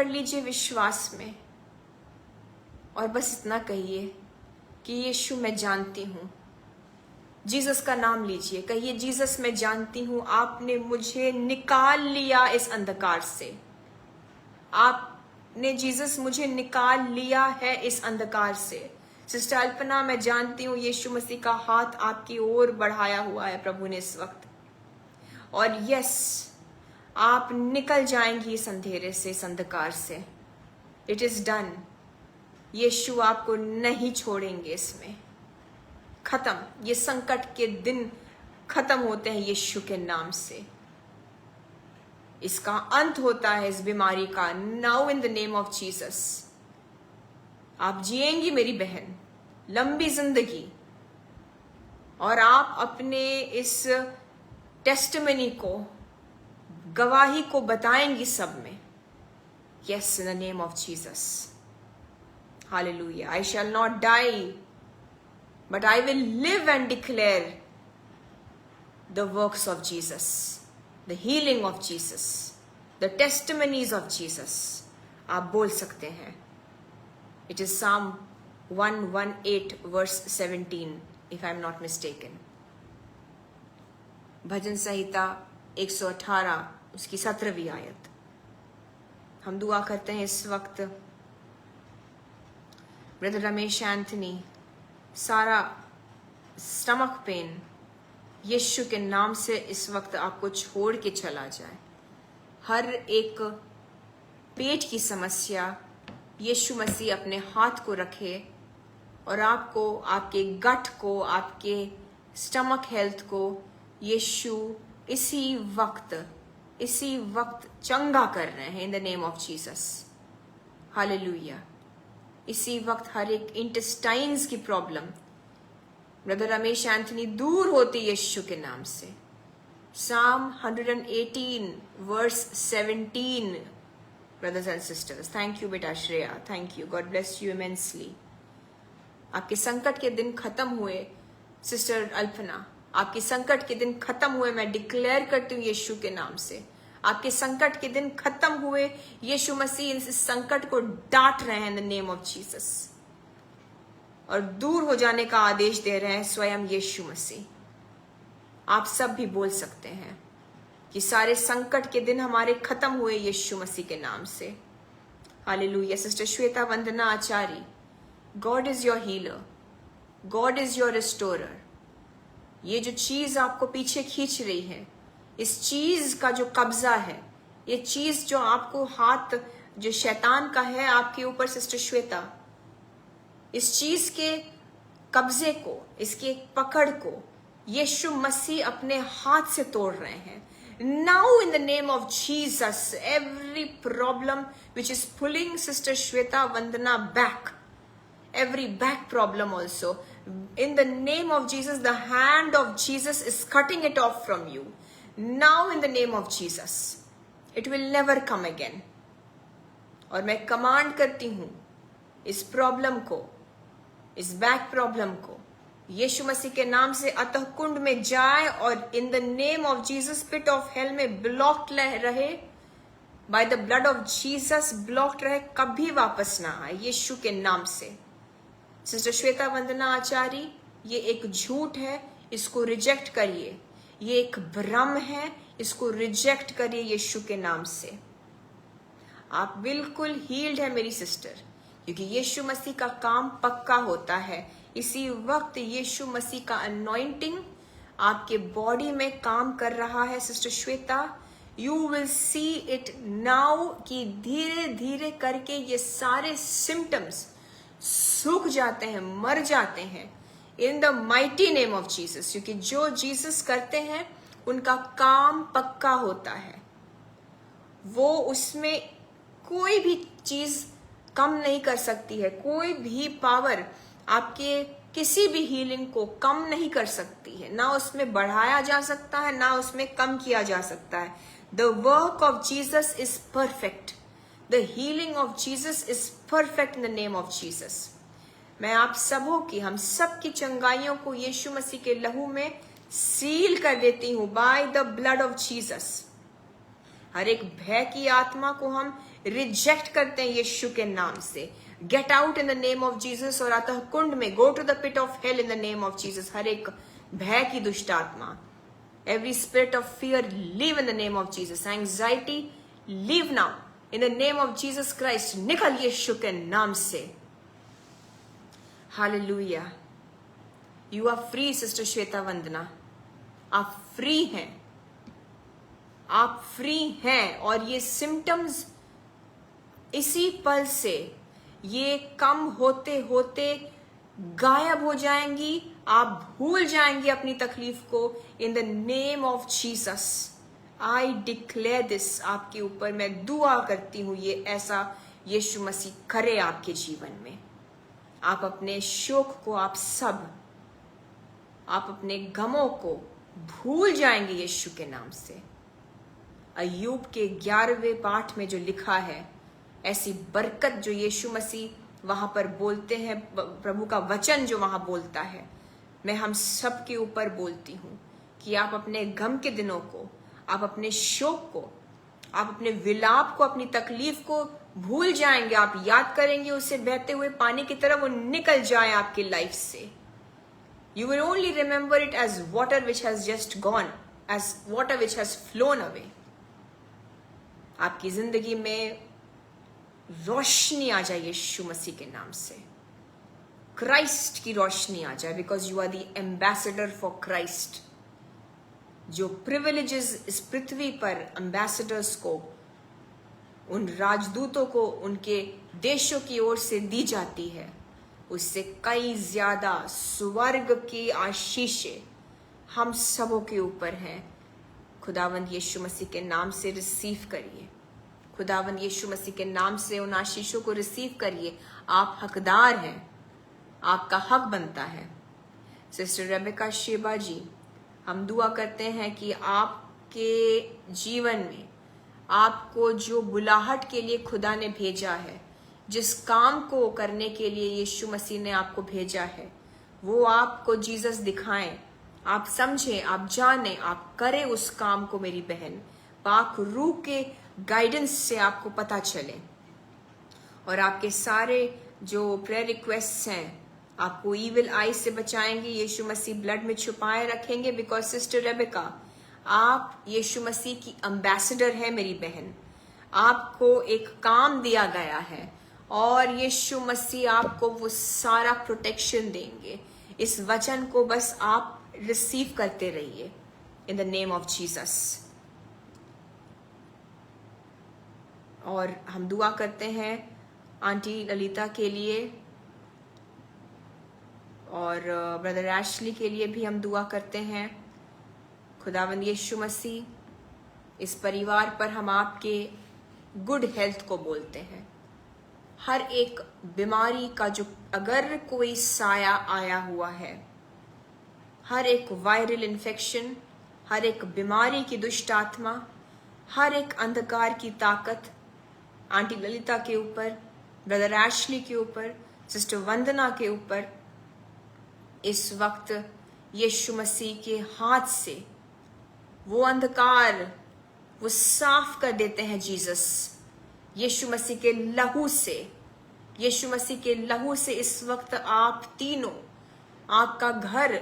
लीजिए विश्वास में, और बस इतना कहिए कि यीशु मैं जानती हूं। जीसस का नाम लीजिए, कहिए जीसस मैं जानती हूं आपने मुझे निकाल लिया इस अंधकार से। आपने जीसस मुझे निकाल लिया है इस अंधकार से। सिस्टर अल्पना मैं जानती हूं यीशु मसीह का हाथ आपकी ओर बढ़ाया हुआ है प्रभु ने इस वक्त, और यस आप निकल जाएंगी इस अंधेरे से, इस अंधकार से। It is done. यीशु आपको नहीं छोड़ेंगे इसमें। खत्म, ये संकट के दिन खत्म होते हैं यीशु के नाम से। इसका अंत होता है इस बीमारी का, now in the name of Jesus. आप जिएंगी मेरी बहन लंबी जिंदगी, और आप अपने इस टेस्टिमनी को, गवाही को बताएंगी सब में। Yes, in the name of Jesus, hallelujah. I shall not die but I will live and declare the works of Jesus, the healing of Jesus, the testimonies of Jesus. आप बोल सकते हैं। It is Psalm 118 verse 17 if I am not mistaken. भजन संहिता 118 उसकी 17वीं आयत। हम दुआ करते हैं इस वक्त ब्रदर रमेश एंथनी, सारा स्टमक पेन यीशु के नाम से इस वक्त आपको छोड़ के चला जाए। हर एक पेट की समस्या यीशु मसीह अपने हाथ को रखे और आपको, आपके गट को, आपके स्टमक हेल्थ को यीशु इसी वक्त चंगा कर रहे हैं in the name of Jesus, hallelujah. इसी वक्त हर एक इंटेस्टाइन्स की प्रॉब्लम ब्रदर रमेश एंथनी दूर होती यीशु के नाम से। Psalm 118 verse 17 brothers and sisters, thank you बेटा Shreya, thank you, God bless you immensely। आपके संकट के दिन खत्म हुए सिस्टर अल्पना, आपके संकट के दिन खत्म हुए। मैं डिक्लेयर करती हूँ यीशु के नाम से, आपके संकट के दिन खत्म हुए। यीशु मसीह इस संकट को डांट रहे हैं in the name of Jesus, और दूर हो जाने का आदेश दे रहे हैं स्वयं यीशु मसीह। आप सब भी बोल सकते हैं कि सारे संकट के दिन हमारे खत्म हुए यीशु मसीह के नाम से, hallelujah. Sister Shweta Vandana Acharya, God is your healer, God is your restorer. ये जो चीज आपको पीछे खींच रही है, इस चीज का जो कब्जा है, ये चीज जो आपको हाथ जो शैतान का है आपके ऊपर सिस्टर श्वेता, इस चीज के कब्जे को, इसके पकड़ को यीशु मसीह अपने हाथ से तोड़ रहे हैं। Now in the name of Jesus, every problem which is pulling sister Shweta Vandana back, every back problem also, in the name of Jesus, the hand of Jesus is cutting it off from you now in the name of Jesus. It will never come again. और मैं कमांड करती हूं इस प्रॉब्लम को, इस बैक प्रॉब्लम को यीशु मसीह के नाम से अतः कुंड में जाए, और in the name of Jesus pit of hell में ब्लॉक्ड रहे, by the blood of Jesus blocked रहे, कभी वापस ना आए यीशु के नाम से। सिस्टर श्वेता वंदना आचार्य, ये एक झूठ है, इसको रिजेक्ट करिए। ये एक भ्रम है, इसको रिजेक्ट करिए यीशु के नाम से। आप बिल्कुल हील्ड है मेरी सिस्टर, क्योंकि यीशु मसीह का काम पक्का होता है। इसी वक्त यीशु मसीह का अनॉइंटिंग आपके बॉडी में काम कर रहा है। Sister Shweta, you will see it now कि धीरे धीरे करके ये सारे सिम्टम्स सूख जाते हैं, मर जाते हैं in the mighty name of Jesus. क्योंकि जो जीसस करते हैं उनका काम पक्का होता है, वो उसमें कोई भी चीज कम नहीं कर सकती है। कोई भी पावर आपके किसी भी हीलिंग को कम नहीं कर सकती है, ना उसमें बढ़ाया जा सकता है, ना उसमें कम किया जा सकता है। The work of Jesus is perfect, the healing of Jesus is perfect in the name of Jesus. मैं आप सबों की, हम सब की चंगाइयों को यीशु मसीह के लहू में सील कर देती हूं by the blood of Jesus. हर एक भय की आत्मा को हम रिजेक्ट करते हैं यीशु के नाम से। Get out in the name of Jesus. और अतः कुंड में, go to the pit of hell in the name of Jesus. हर एक भय की दुष्ट आत्मा, every spirit of fear, leave in the name of Jesus. Anxiety, leave now in the name of Jesus Christ. निकल यीशु के नाम से। Hallelujah. You are free sister Shweta Vandana, आप फ्री हैं, आप फ्री हैं। और ये सिम्टम्स इसी पल से ये कम होते होते गायब हो जाएंगी। आप भूल जाएंगे अपनी तकलीफ को इन the name of Jesus. I declare this आपके ऊपर, मैं दुआ करती हूं ये ऐसा यीशु मसीह करे आपके जीवन में। आप अपने शोक को, आप अपने गमों को भूल जाएंगे यीशु के नाम से। अय्यूब के 11वें पाठ में जो लिखा है, ऐसी बरकत जो यीशु मसीह वहां पर बोलते हैं, प्रभु का वचन जो वहां बोलता है, मैं हम सब के ऊपर बोलती हूं कि आप अपने गम के दिनों को, आप अपने शोक को, आप अपने विलाप को, अपनी तकलीफ को भूल जाएंगे। आप याद करेंगे उसे बहते हुए पानी की तरह, वो निकल जाए आपकी लाइफ से। You will only remember it as water which has just gone, as water which has flown away. आपकी जिंदगी में रोशनी आ जाए यीशु मसीह के नाम से। क्राइस्ट की रोशनी आ जाए, because you are the ambassador for Christ. जो प्रिविलेजेस इस पृथ्वी पर एम्बेसडर्स को, उन राजदूतों को उनके देशों की ओर से दी जाती है, उससे कई ज्यादा स्वर्ग की आशीषें हम सबों के ऊपर हैं। खुदावंद यीशु मसीह के नाम से रिसीव करिए। खुदावंद यीशु मसीह के नाम से उन आशीषों को रिसीव करिए। आप हकदार हैं, आपका हक बनता है। सिस्टर रेबेका शेबा जी, हम दुआ करते हैं कि आपके जीवन में, आपको जो बुलाहट के लिए खुदा ने भेजा है, जिस काम को करने के लिए यीशु मसीह ने आपको भेजा है, वो आपको जीसस दिखाएं, आप समझें, आप जानें, आप करें उस काम को। मेरी बहन, पाक रूह के गाइडेंस से आपको पता चले, और आपके सारे जो प्रेयर रिक्वेस्ट्स हैं, आपको ईविल आई से बचाएंगे, यीशु मसीह ब्लड में छुपाए रखेंगे। बिकॉज सिस्टर रेबेका, आप यीशु मसीह की एम्बेसडर है मेरी बहन। आपको एक काम दिया गया है और यीशु मसीह आपको वो सारा प्रोटेक्शन देंगे। इस वचन को बस आप रिसीव करते रहिए इन द नेम ऑफ जीसस। और हम दुआ करते हैं आंटी ललिता के लिए, और ब्रदर एशली के लिए भी हम दुआ करते हैं। खुदावंद यीशु मसीह, इस परिवार पर हम आपके गुड हेल्थ को बोलते हैं। हर एक बीमारी का जो अगर कोई साया आया हुआ है, हर एक वायरल इन्फेक्शन, हर एक बीमारी की दुष्ट आत्मा, हर एक अंधकार की ताकत आंटी ललिता के ऊपर, ब्रदर एशली के ऊपर, सिस्टर वंदना के ऊपर, इस वक्त यीशु मसीह के हाथ से वो अंधकार वो साफ कर देते हैं जीसस। यीशु मसीह के लहू से यीशु मसीह के लहू से इस वक्त आप तीनों, आपका घर,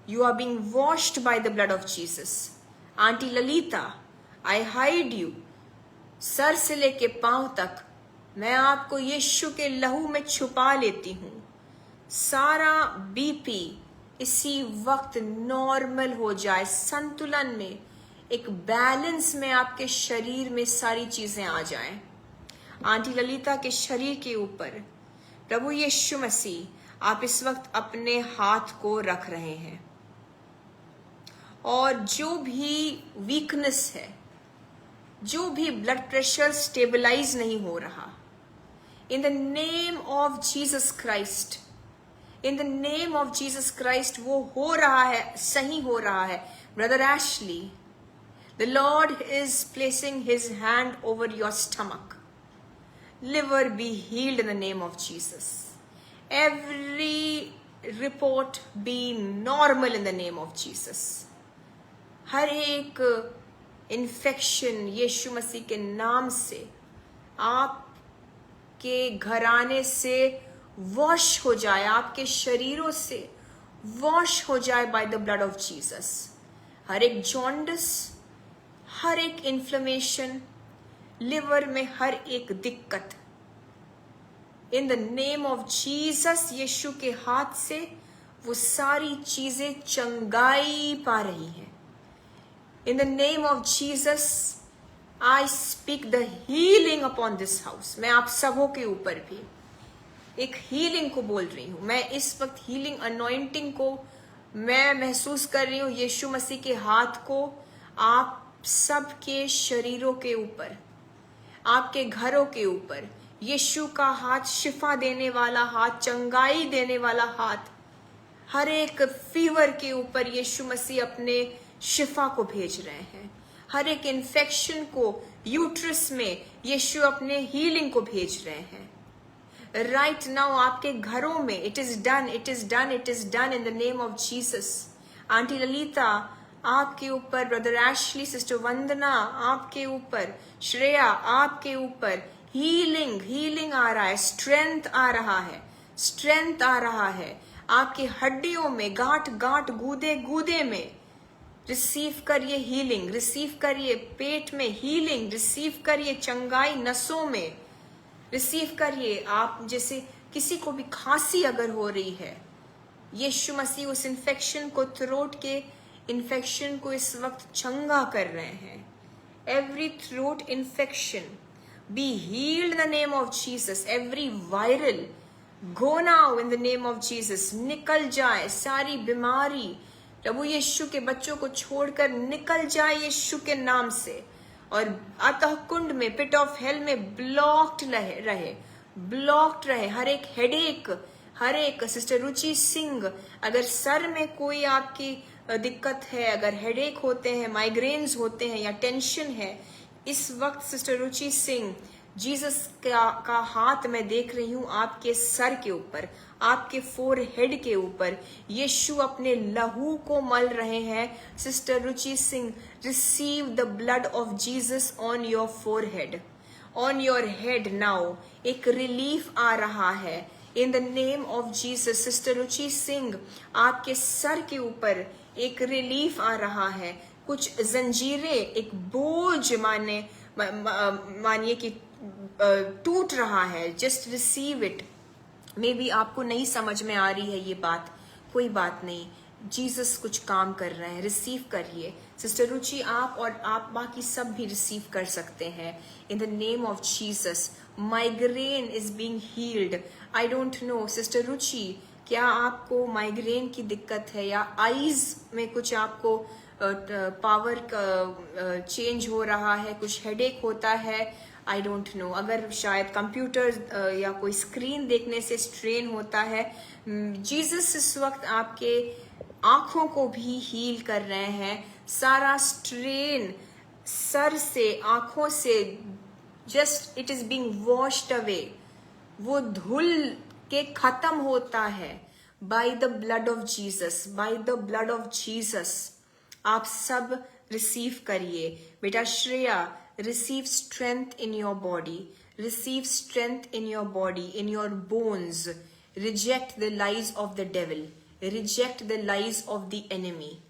you are being washed by the blood of Jesus. Aunty Lalita, I hide you, सर से लेके पांव तक मैं आपको यीशु के लहू में छुपा लेती हूं। सारा बीपी इसी वक्त नॉर्मल हो जाए, संतुलन में, एक बैलेंस में आपके शरीर में सारी चीजें आ जाएं। आंटी ललिता के शरीर के ऊपर प्रभु यीशु मसीह आप इस वक्त अपने हाथ को रख रहे हैं, और जो भी वीकनेस है, जो भी ब्लड प्रेशर स्टेबलाइज नहीं हो रहा, in the name of Jesus Christ, in the name of Jesus Christ वो हो रहा है, सही हो रहा है। Brother Ashley, the Lord is placing his hand over your stomach. Liver be healed in the name of Jesus. Every report be normal in the name of Jesus. हर एक इन्फेक्शन यीशु मसीह के नाम से आपके घराने से वॉश हो जाए, आपके शरीरों से वॉश हो जाए by the blood of Jesus. हर एक जॉन्डिस, हर एक इन्फ्लेमेशन, लिवर में हर एक दिक्कत, in the name of Jesus, यीशु के हाथ से वो सारी चीजें चंगाई पा रही हैं। In the name of Jesus, I speak the healing upon this house. मैं आप सबों के ऊपर भी एक हीलिंग को बोल रही हूँ। मैं इस वक्त हीलिंग अनॉइंटिंग को मैं महसूस कर रही हूँ, यीशु मसीह के हाथ को आप सबके शरीरों के ऊपर, आपके घरों के ऊपर। यीशु का हाथ शिफा देने वाला हाथ, चंगाई देने वाला हाथ, हर एक फीवर के ऊपर यीशु मसीह अपने शिफा को भेज रहे हैं। हर एक इन्फेक्शन को यूट्रस में यीशु अपने हीलिंग को भेज रहे हैं। राइट नाउ आपके घरों में it is done, it is done, it is done in the name of Jesus. Aunty Lalita आपके ऊपर, ब्रदर एशली, सिस्टर वंदना आपके ऊपर, श्रेया आपके ऊपर हीलिंग, हीलिंग आ रहा है, स्ट्रेंथ आ रहा है, स्ट्रेंथ आ रहा है। आपकी हड्डियों में, गांठ गांठ, गूदे गूदे में रिसीव करिए हीलिंग, रिसीव करिए पेट में हीलिंग, रिसीव करिए चंगाई नसों में, रिसीव करिए। आप जैसे किसी को भी खांसी अगर हो रही है, यीशु मसीह उस इन्फेक्शन को, थ्रोट के इन्फेक्शन को इस वक्त चंगा कर रहे हैं। Every throat infection B healed in the name of Jesus. Every viral go now in the name of Jesus. निकल जाए सारी बीमारी, प्रभु यीशु के बच्चों को छोड़कर निकल जाए यीशु के नाम से, और अतः कुंड में, पिट ऑफ हेल में ब्लॉक्ड रहे, ब्लॉक्ड रहे। हर एक हेडेक, हर एक, सिस्टर रुचि सिंह, अगर सर में कोई आपकी दिक्कत है, अगर हेडेक होते हैं, माइग्रेन्स होते हैं या टेंशन है, इस वक्त सिस्टर रुचि सिंह, जीसस का हाथ मैं देख रही हूं आपके सर के ऊपर, आपके फोरहेड के ऊपर। यीशु अपने लहू को मल रहे हैं। Sister Ruchi Singh, receive the blood of Jesus on your forehead, on your head now. एक रिलीफ आ रहा है in the name of Jesus. Sister Ruchi Singh, आपके सर के ऊपर एक रिलीफ आ रहा है। कुछ जंजीरें, एक बोझ मानिए कि टूट रहा है। Just receive it. May be आपको नहीं समझ में आ रही है ये बात, कोई बात नहीं, जीसस कुछ काम कर रहे हैं, रिसीव करिए। सिस्टर रुचि आप और आप बाकी सब भी रिसीव कर सकते हैं in the name of Jesus. Migraine is being healed. I don't know sister Ruchi, क्या आपको माइग्रेन की दिक्कत है या आईज में कुछ आपको पावर चेंज हो रहा है, कुछ हेडेक होता है, आई डोंट नो। अगर शायद कंप्यूटर या कोई स्क्रीन देखने से स्ट्रेन होता है, जीसस इस वक्त आपके आंखों को भी हील कर रहे हैं। सारा स्ट्रेन सर से, आंखों से, just it is being washed away. वो धुल के खत्म होता है bye the blood of Jesus, bye the blood of Jesus. आप सब रिसीव करिए। बेटा Shreya, receive strength in your body, Receive strength in your body, in your bones. Reject the lies of the devil. Reject the lies of the enemy.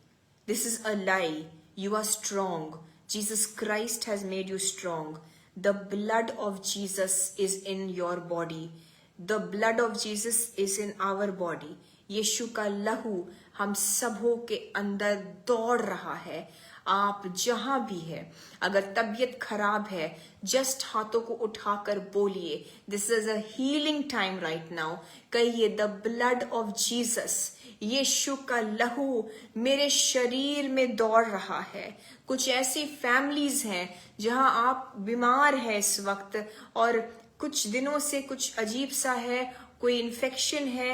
This is a lie. You are strong. Jesus Christ has made you strong. The blood of Jesus is in your body. The blood of Jesus is in our body. यीशु का लहू हम सबों के अंदर दौड़ रहा है। आप जहां भी है, अगर तबीयत खराब है, जस्ट हाथों को उठाकर बोलिए, this is a healing time right now. कहिए, द ब्लड ऑफ जीसस, यीशु का लहू मेरे शरीर में दौड़ रहा है। कुछ ऐसी फैमिलीज हैं जहां आप बीमार है इस वक्त और कुछ दिनों से कुछ अजीब सा है, कोई इन्फेक्शन है,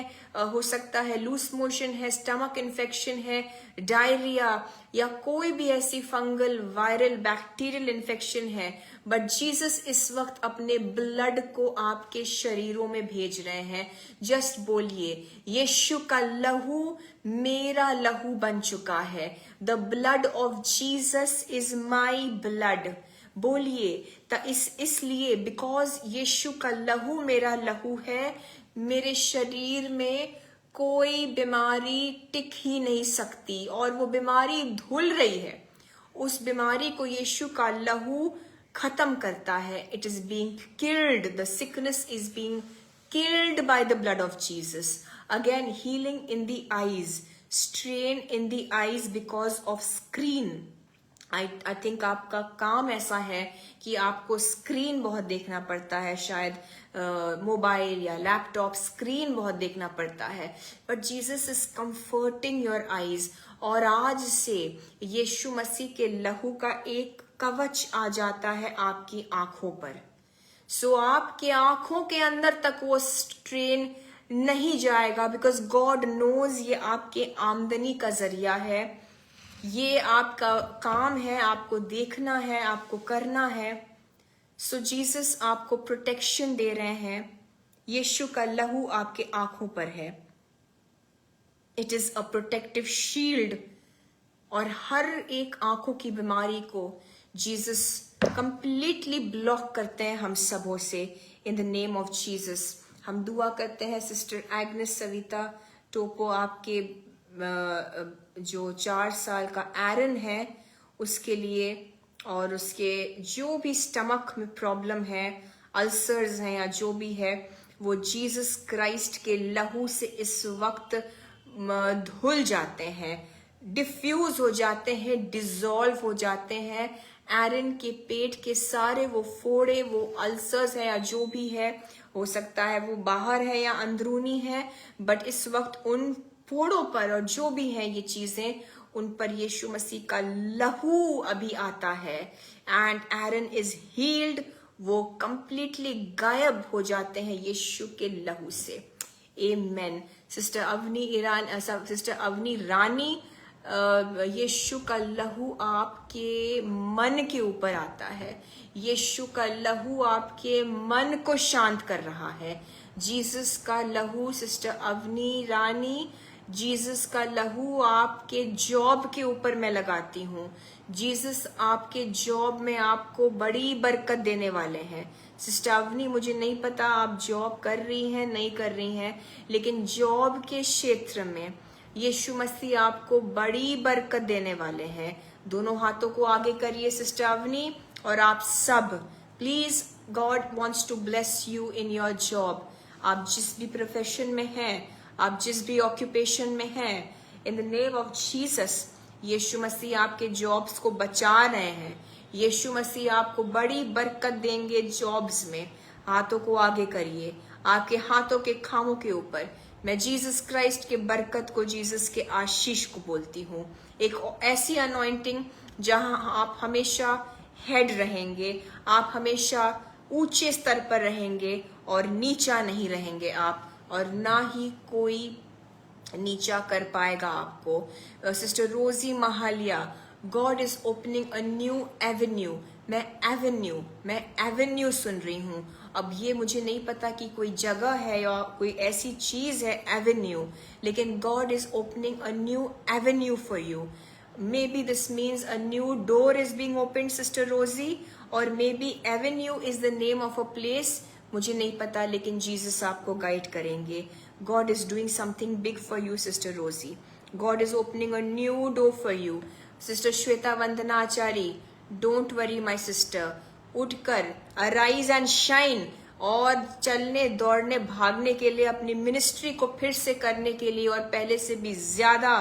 हो सकता है लूज मोशन है, स्टमक इन्फेक्शन है, डायरिया या कोई भी ऐसी फंगल, वायरल, बैक्टीरियल इन्फेक्शन है, बट जीसस इस वक्त अपने ब्लड को आपके शरीरों में भेज रहे हैं। जस्ट बोलिए, यीशु का लहू मेरा लहू बन चुका है। The blood of Jesus is my blood. बोलिए, इसलिए बिकॉज यीशु का लहू मेरा लहू है, मेरे शरीर में कोई बीमारी टिक ही नहीं सकती और वो बीमारी धुल रही है। उस बीमारी को यीशु का लहू खत्म करता है। It is being killed, the sickness is being killed by the blood of Jesus. Again, healing in the eyes, strain in the eyes because of screen. I think आपका काम ऐसा है कि आपको स्क्रीन बहुत देखना पड़ता है, शायद मोबाइल या लैपटॉप स्क्रीन बहुत देखना पड़ता है, but Jesus is comforting your eyes. और आज से यीशु मसीह के लहू का एक कवच आ जाता है आपकी आंखों पर। सो आपके आंखों के अंदर तक वो स्ट्रेन नहीं जाएगा, बिकॉज गॉड नोज ये आपके आमदनी का जरिया है, ये आपका काम है, आपको देखना है, आपको करना है। सो जीसस आपको प्रोटेक्शन दे रहे हैं। यीशु का लहू आपके आंखों पर है। It is a protective shield और हर एक आंखों की बीमारी को जीसस कंप्लीटली ब्लॉक करते हैं हम सबों से, इन द नेम ऑफ जीसस। हम दुआ करते हैं सिस्टर एग्नेस सविता टोपो, आपके जो 4 साल का एरन है उसके लिए, और उसके जो भी स्टमक में प्रॉब्लम है, अल्सर्स हैं या जो भी है, वो जीसस क्राइस्ट के लहू से इस वक्त धुल जाते हैं, डिफ्यूज हो जाते हैं, डिसॉल्व हो जाते हैं। एरन के पेट के सारे वो फोड़े, वो अल्सर्स है या जो भी है, हो सकता है वो बाहर है या अंदरूनी है, बट इस वक्त उन फोड़ों पर और जो भी है ये चीजें, उन पर यीशु मसीह का लहू अभी आता है एंड एरन इज हील्ड। वो कंप्लीटली गायब हो जाते हैं यीशु के लहू से। आमेन। सिस्टर अवनी रानी, यीशु का लहू आपके मन के ऊपर आता है। यीशु का लहू आपके मन को शांत कर रहा है। जीसस का लहू, सिस्टर अवनी रानी, जीसस का लहू आपके जॉब के ऊपर मैं लगाती हूँ। जीसस आपके जॉब में आपको बड़ी बरकत देने वाले हैं। सिस्टर अवनी, मुझे नहीं पता आप जॉब कर रही हैं नहीं कर रही हैं, लेकिन जॉब के क्षेत्र में यीशु मसीह आपको बड़ी बरकत देने वाले हैं। दोनों हाथों को आगे करिए सिस्टर अवनी, और आप सब please, God wants to bless you in your job. आप जिस भी प्रोफेशन में हैं, आप जिस भी ऑक्यूपेशन में हैं, in the name of Jesus, यीशु मसीह आपके जॉब्स को बचा रहे हैं। यीशु मसीह आपको बड़ी बरकत देंगे जॉब्स में। हाथों को आगे करिए, आपके हाथों के खामों के ऊपर मैं जीसस क्राइस्ट के बरकत को, जीसस के आशीष को बोलती हूँ। एक ऐसी अनॉइंटिंग जहां आप हमेशा हेड रहेंगे, आप हमेशा ऊंचे स्तर पर रहेंगे और नीचा नहीं रहेंगे आप, और ना ही कोई नीचा कर पाएगा आपको। सिस्टर रोजी Mahalia, God is opening a new Avenue. मैं एवेन्यू सुन रही हूँ। अब ये मुझे नहीं पता कि कोई जगह है या कोई ऐसी चीज है एवेन्यू, लेकिन God is opening a new Avenue for you. maybe this means a new door is being opened, Sister Rosie, or maybe Avenue is the name of a place. मुझे नहीं पता, लेकिन जीसस आपको गाइड करेंगे. God is doing something big for you, Sister Rosie. God is opening a new door for you. Sister Shweta Vandana Achari, don't worry my sister. उठकर arise and shine, और चलने दौड़ने भागने के लिए, अपनी मिनिस्ट्री को फिर से करने के लिए और पहले से भी ज्यादा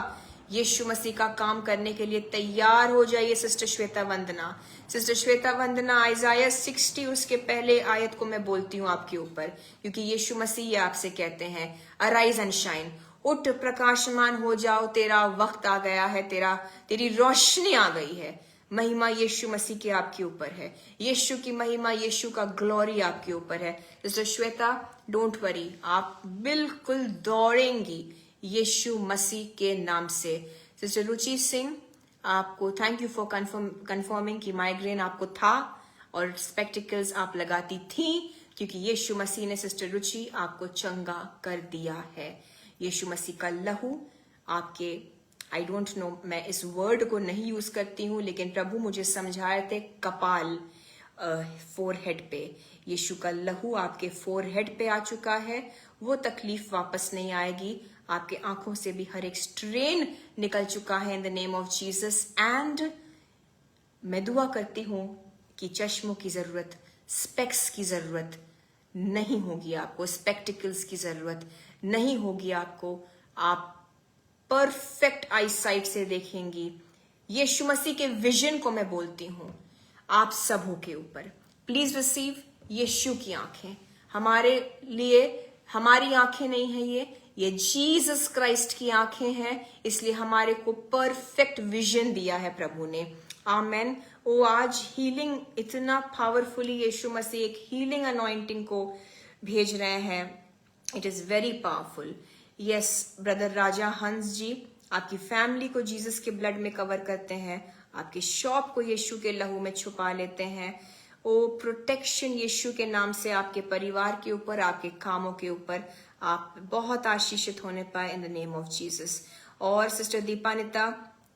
यीशु मसीह का काम करने के लिए तैयार हो जाइए. सिस्टर श्वेता वंदना, सिस्टर श्वेता वंदना, आइजाया 60 उसके पहले आयत को मैं बोलती हूँ आपके ऊपर, क्योंकि यीशु मसीह ये आपसे कहते हैं, अराइज एंड शाइन, उठ प्रकाशमान हो जाओ, तेरा वक्त आ गया है, तेरी रोशनी आ गई है. महिमा यीशु मसीह की आपके ऊपर है, यीशु की महिमा, यीशु का ग्लोरी आपके ऊपर है. सिस्टर श्वेता, डोंट वरी, आप बिल्कुल दौड़ेंगी यीशु मसीह के नाम से. सिस्टर रुचि सिंह, आपको थैंक यू फॉर कंफर्मिंग कि माइग्रेन आपको था और स्पेक्टिकल्स आप लगाती थी, क्योंकि यीशु मसीह ने सिस्टर रुचि आपको चंगा कर दिया है. यीशु मसीह का लहू आपके, आई डोंट नो, मैं इस वर्ड को नहीं यूज करती हूँ, लेकिन प्रभु मुझे समझाए थे कपाल, फोरहेड पे. यीशु का लहू आपके फोरहेड पे आ चुका है. वो तकलीफ वापस नहीं आएगी. आपके आंखों से भी हर एक स्ट्रेन निकल चुका है in the name of Jesus. And मैं दुआ करती हूं कि चश्मों की जरूरत, स्पेक्स की जरूरत नहीं होगी आपको, स्पेक्टिकल्स की जरूरत नहीं होगी आपको. आप परफेक्ट आई साइट से देखेंगी. यीशु मसीह के विजन को मैं बोलती हूं आप सबों के ऊपर. प्लीज रिसीव यीशु की आंखें. हमारे लिए हमारी आंखें नहीं है, ये जीसस क्राइस्ट की आंखें हैं, इसलिए हमारे को परफेक्ट विजन दिया है प्रभु ने. आमेन. वो आज हीलिंग इतना पावरफुली यीशु मसीह एक हीलिंग अनॉइंटिंग को भेज रहे हैं. It is very powerful. Yes brother Raja Hans ji, आपकी फैमिली को जीसस के ब्लड में कवर करते हैं, आपकी शॉप को यीशु के लहू में छुपा लेते हैं. ओ प्रोटेक्शन यीशु के नाम से आपके परिवार के ऊपर, आपके कामों के ऊपर, आप बहुत आशीषित होने पाए इन द नेम ऑफ जीसस. और सिस्टर दीपानिता,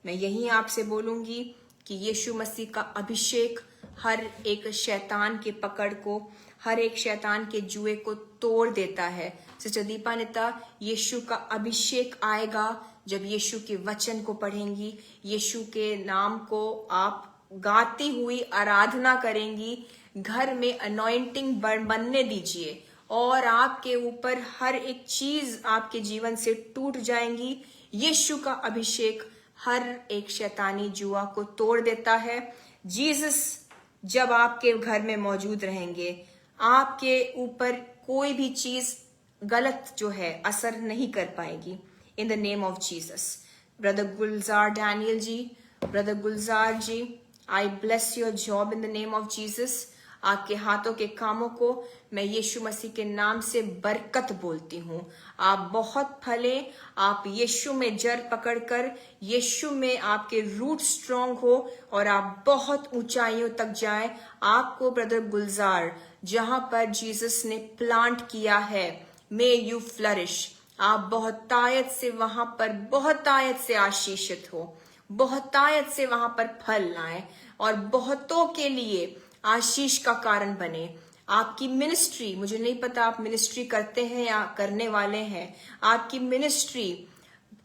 मैं यही आपसे बोलूंगी कि यीशु मसीह का अभिषेक हर एक शैतान के पकड़ को, हर एक शैतान के जुए को तोड़ देता है. सिस्टर दीपानिता, यीशु का अभिषेक आएगा जब यीशु के वचन को पढ़ेंगी, यीशु के नाम को आप गाती हुई आराधना करेंगी. घर में अनॉइंटिंग बनने दीजिए और आपके ऊपर हर एक चीज आपके जीवन से टूट जाएंगी. यीशु का अभिषेक हर एक शैतानी जुआ को तोड़ देता है. जीसस जब आपके घर में मौजूद रहेंगे, आपके ऊपर कोई भी चीज गलत जो है असर नहीं कर पाएगी in the name of Jesus. Brother Gulzar Daniel ji, brother Gulzar ji, I bless your job in the name of Jesus. आपके हाथों के कामों को मैं यीशु मसीह के नाम से बरकत बोलती हूँ. आप बहुत फले, आप यीशु में जड़ पकड़कर, यीशु में आपके रूट स्ट्रांग हो और आप बहुत ऊंचाइयों तक जाएं. आपको ब्रदर गुलजार, जहां पर जीसस ने प्लांट किया है, मे यू फ्लरिश. आप बहुत तायत से वहां पर, बहुत तायत से आशीषित हो, बहुत तायत से वहां पर फल लाएं और बहुतों के लिए आशीष का कारण बने. आपकी मिनिस्ट्री, मुझे नहीं पता आप मिनिस्ट्री करते हैं या करने वाले हैं, आपकी मिनिस्ट्री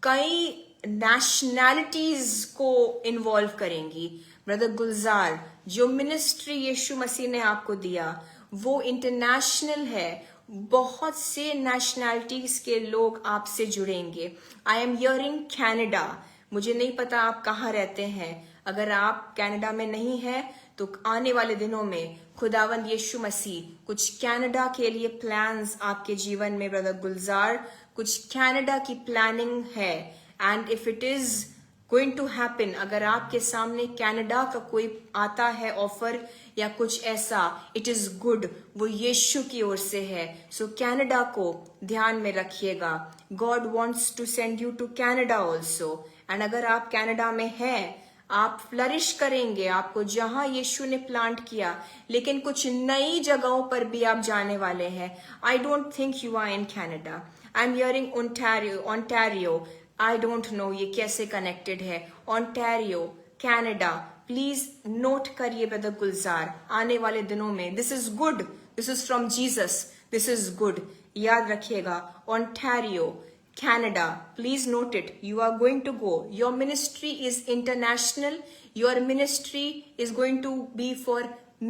कई नेशनैलिटीज को इन्वॉल्व करेंगी. ब्रदर गुलजार, जो मिनिस्ट्री यीशु मसीह ने आपको दिया वो इंटरनेशनल है. बहुत से नेशनैलिटीज के लोग आपसे जुड़ेंगे. आई एम हियरिंग कनाडा. मुझे नहीं पता आप कहाँ रहते हैं. अगर आप कनाडा में नहीं हैं तो आने वाले दिनों में खुदावंद यीशु मसीह कुछ कनाडा के लिए प्लान्स आपके जीवन में, ब्रदर गुलजार, कुछ कनाडा की प्लानिंग है. And if it is going to happen, अगर आपके सामने कनाडा का कोई आता है ऑफर या कुछ ऐसा, इट इज गुड, वो यीशु की ओर से है. सो कनाडा को ध्यान में रखिएगा. God wants to send you to Canada also. And अगर आप कनाडा में हैं, आप फ्लरिश करेंगे, आपको जहां यीशु ने प्लांट किया, लेकिन कुछ नई जगहों पर भी आप जाने वाले हैं. I don't think you are in Canada. I am hearing Ontario. I don't know ये कैसे कनेक्टेड है, ओंटारियो कनाडा, प्लीज नोट करिए ब्रदर गुलजार आने वाले दिनों में। This is good, this is from Jesus, this is good, याद रखिएगा। Ontario Canada, please note it. You are going to go. Your ministry is international. Your ministry is going to be for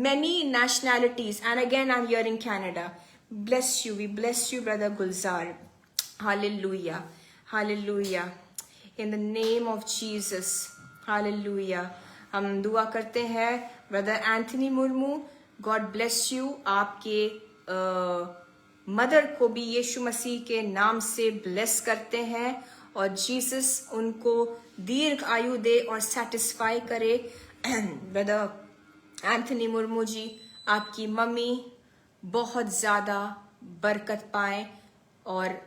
many nationalities. And again, I'm here in Canada. Bless you. We bless you, Brother Gulzar. Hallelujah. Hallelujah. In the name of Jesus. Hallelujah. हम दुआ करते हैं brother Anthony Murmu, God bless you. आपके मदर को भी यीशु मसीह के नाम से ब्लेस करते हैं और जीसस उनको दीर्घ आयु दे और सेटिस्फाई करे। ब्रदर एंथनी मुर्मू जी, आपकी मम्मी बहुत ज़्यादा बरकत पाए और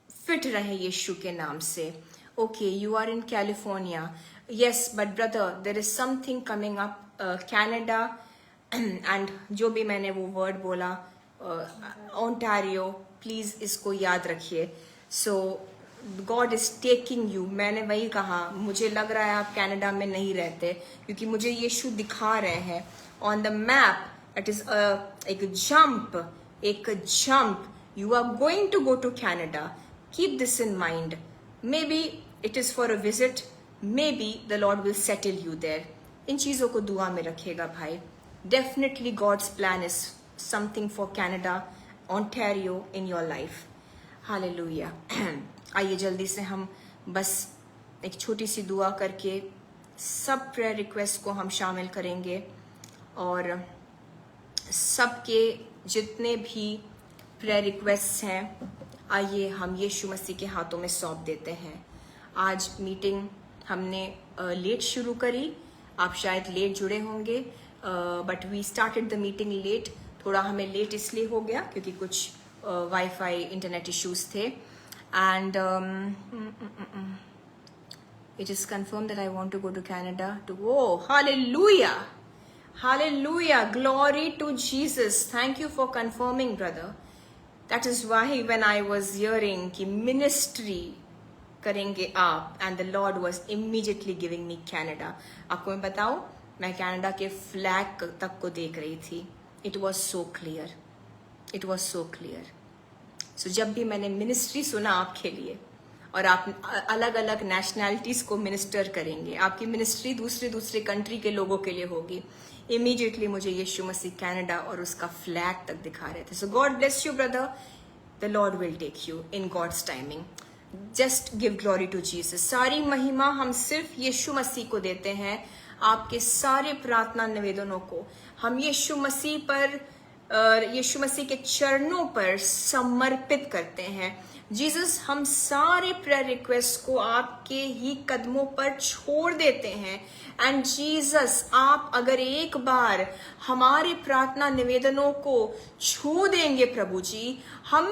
फिट रहे यीशु के नाम से। Okay, you are in California, yes, but brother there is something coming up Canada and जो भी मैंने वो वर्ड बोला ओंटारियो, प्लीज इसको याद रखिए। सो गॉड इज टेकिंग यू। मैंने वही कहा, मुझे लग रहा है आप कनाडा में नहीं रहते, क्योंकि मुझे यीशु दिखा रहे हैं on the map. It is एक jump. You are going to go to Canada, keep this in mind. Maybe it is for a visit, maybe the lord will settle you there. इन चीजों को दुआ में रखिएगा भाई। Definitely God's plan is something for Canada, Ontario in your life. Hallelujah. आइए जल्दी से हम बस एक छोटी सी दुआ करके सब प्रेयर रिक्वेस्ट को हम शामिल करेंगे और सबके जितने भी प्रेयर रिक्वेस्ट हैं, आइए हम यीशु मसीह के हाथों में सौंप देते हैं। आज मीटिंग हमने लेट शुरू करी, आप शायद लेट जुड़े होंगे, but we started the meeting late. थोड़ा हमें लेट इसलिए हो गया क्योंकि कुछ वाईफाई इंटरनेट इश्यूज थे। And it is confirm that I want to go to Canada to go. Hallelujah, hallelujah, glory to Jesus. Thank you for confirming brother. That is why when I was hearing कि मिनिस्ट्री करेंगे आप, and the Lord was immediately giving me Canada. आपको मैं बताऊं, मैं कनाडा के फ्लैग तक को देख रही थी। It was so clear. It was so clear. So जब भी मैंने मिनिस्ट्री सुना आपके लिए, और आप अलग अलग नेशनैलिटीज को मिनिस्टर करेंगे, आपकी मिनिस्ट्री दूसरे दूसरे कंट्री के लोगों के लिए होगी, इमीडिएटली मुझे यीशु मसीह कनाडा और उसका फ्लैग तक दिखा रहे थे। So God bless you brother, the lord will take you in God's timing. Just give glory to Jesus. सारी महिमा हम सिर्फ यीशु मसीह को देते हैं। आपके सारे प्रार्थना निवेदनों को हम यीशु मसीह पर, यीशु मसीह के चरणों पर समर्पित करते हैं। जीसस, हम सारे प्रेयर रिक्वेस्ट को आपके ही कदमों पर छोड़ देते हैं। एंड जीसस, आप अगर एक बार हमारे प्रार्थना निवेदनों को छू देंगे प्रभु जी, हम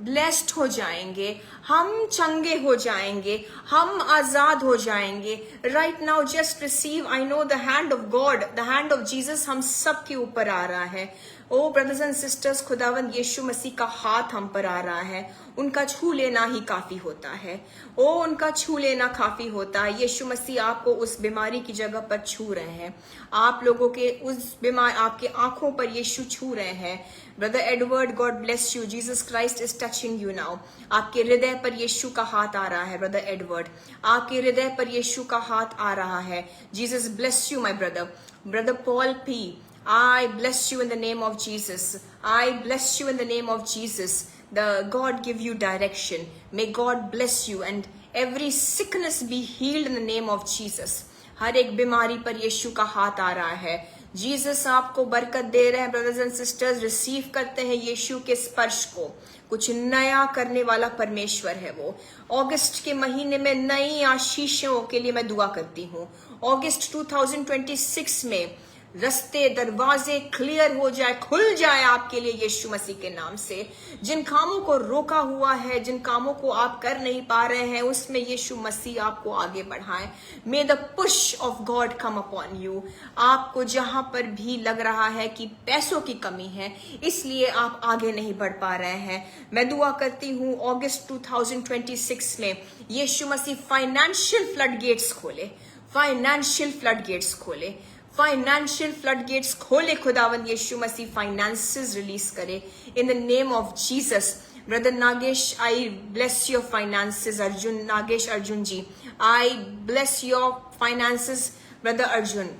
ब्लेस्ड हो जाएंगे, हम चंगे हो जाएंगे, हम आजाद हो जाएंगे। Right now just receive, I know the hand of God, the hand of Jesus हम सब के ऊपर आ रहा है। ओ ब्रदर्स एंड सिस्टर्स, खुदावंद यीशु मसीह का हाथ हम पर आ रहा है। उनका छू लेना ही काफी होता है। ओ उनका छू लेना काफी होता है। यीशु मसीह आपको उस बीमारी की जगह पर छू रहे हैं। आप लोगों के उस बीमारी, आपके आंखों पर यीशु छू रहे हैं। Brother Edward, God bless you. Jesus Christ is touching you now. आपके हृदय पर यीशु का हाथ आ रहा है ब्रदर एडवर्ड, आपके हृदय पर यीशु का हाथ आ रहा है। Jesus bless you my brother. Brother Paul P, I bless you in the name of Jesus. I bless you in the name of Jesus. The God give you direction. May God bless you and every sickness be healed in the name of Jesus. हर एक बीमारी पर यीशु का हाथ आ रहा है। जीसस आपको बरकत दे रहे हैं। ब्रदर्स एंड सिस्टर्स, रिसीव करते हैं यीशु के स्पर्श को। कुछ नया करने वाला परमेश्वर है वो। अगस्त के महीने में नई आशीषों के लिए मैं दुआ करती हूँ। अगस्त 2026 में रास्ते, दरवाजे क्लियर हो जाए, खुल जाए आपके लिए यीशु मसीह के नाम से। जिन कामों को रोका हुआ है, जिन कामों को आप कर नहीं पा रहे हैं, उसमें यीशु मसीह आपको आगे बढ़ाए। मे the push of God come upon you. आपको जहां पर भी लग रहा है कि पैसों की कमी है, इसलिए आप आगे नहीं बढ़ पा रहे हैं, मैं दुआ करती हूँ अगस्त 2026 में यीशु मसीह फाइनेंशियल फ्लडगेट्स खोले, फाइनेंशियल फ्लडगेट्स खोले, फाइनेंशियल फ्लडगेट्स खोले। खुदावंद यीशु मसीह फाइनेंसेस रिलीज करे in the name of Jesus. Brother Nagesh, I bless your finances. Arjun, Nagesh Arjun ji, I bless your finances. Brother Arjun,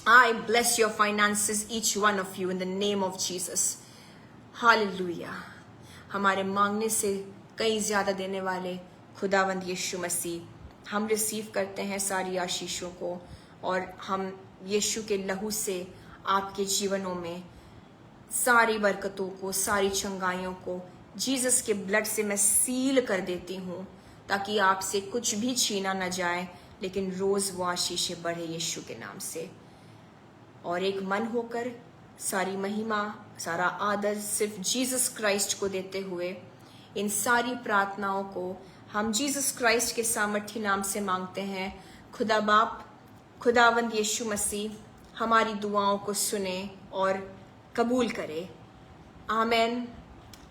I bless your finances, each one of you, in the name of Jesus. Hallelujah. हमारे मांगने से कई ज्यादा देने वाले खुदावंद यीशु मसीह, हम रिसीव करते हैं सारी आशीषों को, और हम यीशु के लहू से आपके जीवनों में सारी बरकतों को, सारी चंगाइयों को जीसस के ब्लड से मैं सील कर देती हूँ, ताकि आपसे कुछ भी छीना न जाए, लेकिन रोज वो आशीषें बढ़े यीशु के नाम से। और एक मन होकर सारी महिमा, सारा आदर सिर्फ जीसस क्राइस्ट को देते हुए, इन सारी प्रार्थनाओं को हम जीसस क्राइस्ट के सामर्थी नाम से मांगते हैं। खुदा बाप, खुदावंद यीशु मसीह हमारी दुआओं को सुने और कबूल करे। Amen,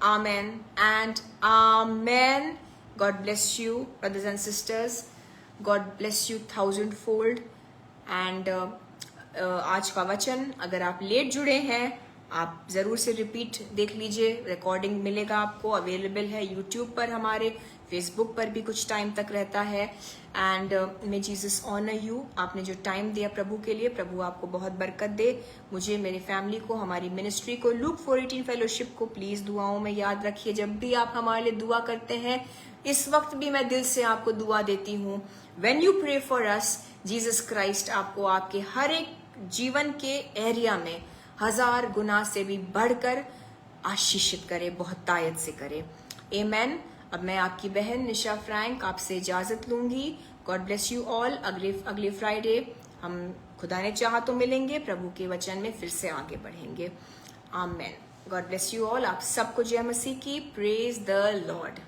amen and amen. God bless you brothers and sisters, God bless you 1000-fold। And आज का वचन, अगर आप लेट जुड़े हैं, आप जरूर से रिपीट देख लीजिए, रिकॉर्डिंग मिलेगा आपको, अवेलेबल है यूट्यूब पर, हमारे फेसबुक पर भी कुछ टाइम तक रहता है। And may Jesus honour you. आपने जो टाइम दिया प्रभु के लिए, प्रभु आपको बहुत बरकत दे। मुझे, मेरी फैमिली को, हमारी मिनिस्ट्री को, लूक 4:18 फेलोशिप को प्लीज दुआओं में याद रखिए। जब भी आप हमारे लिए दुआ करते हैं, इस वक्त भी मैं दिल से आपको दुआ देती हूँ। When you pray for us, Jesus Christ आपको आपके हर एक जीवन के एरिया में 1000 गुना से भी बढ़कर आशीषित करे, बहुत तायत से करे। आमेन। अब मैं आपकी बहन निशा फ्रैंक आपसे इजाजत लूंगी। God bless you all. अगले फ्राइडे हम खुदा ने चाहा तो मिलेंगे, प्रभु के वचन में फिर से आगे बढ़ेंगे। Amen. God bless you all. आप सबको जय मसीह की। Praise the Lord.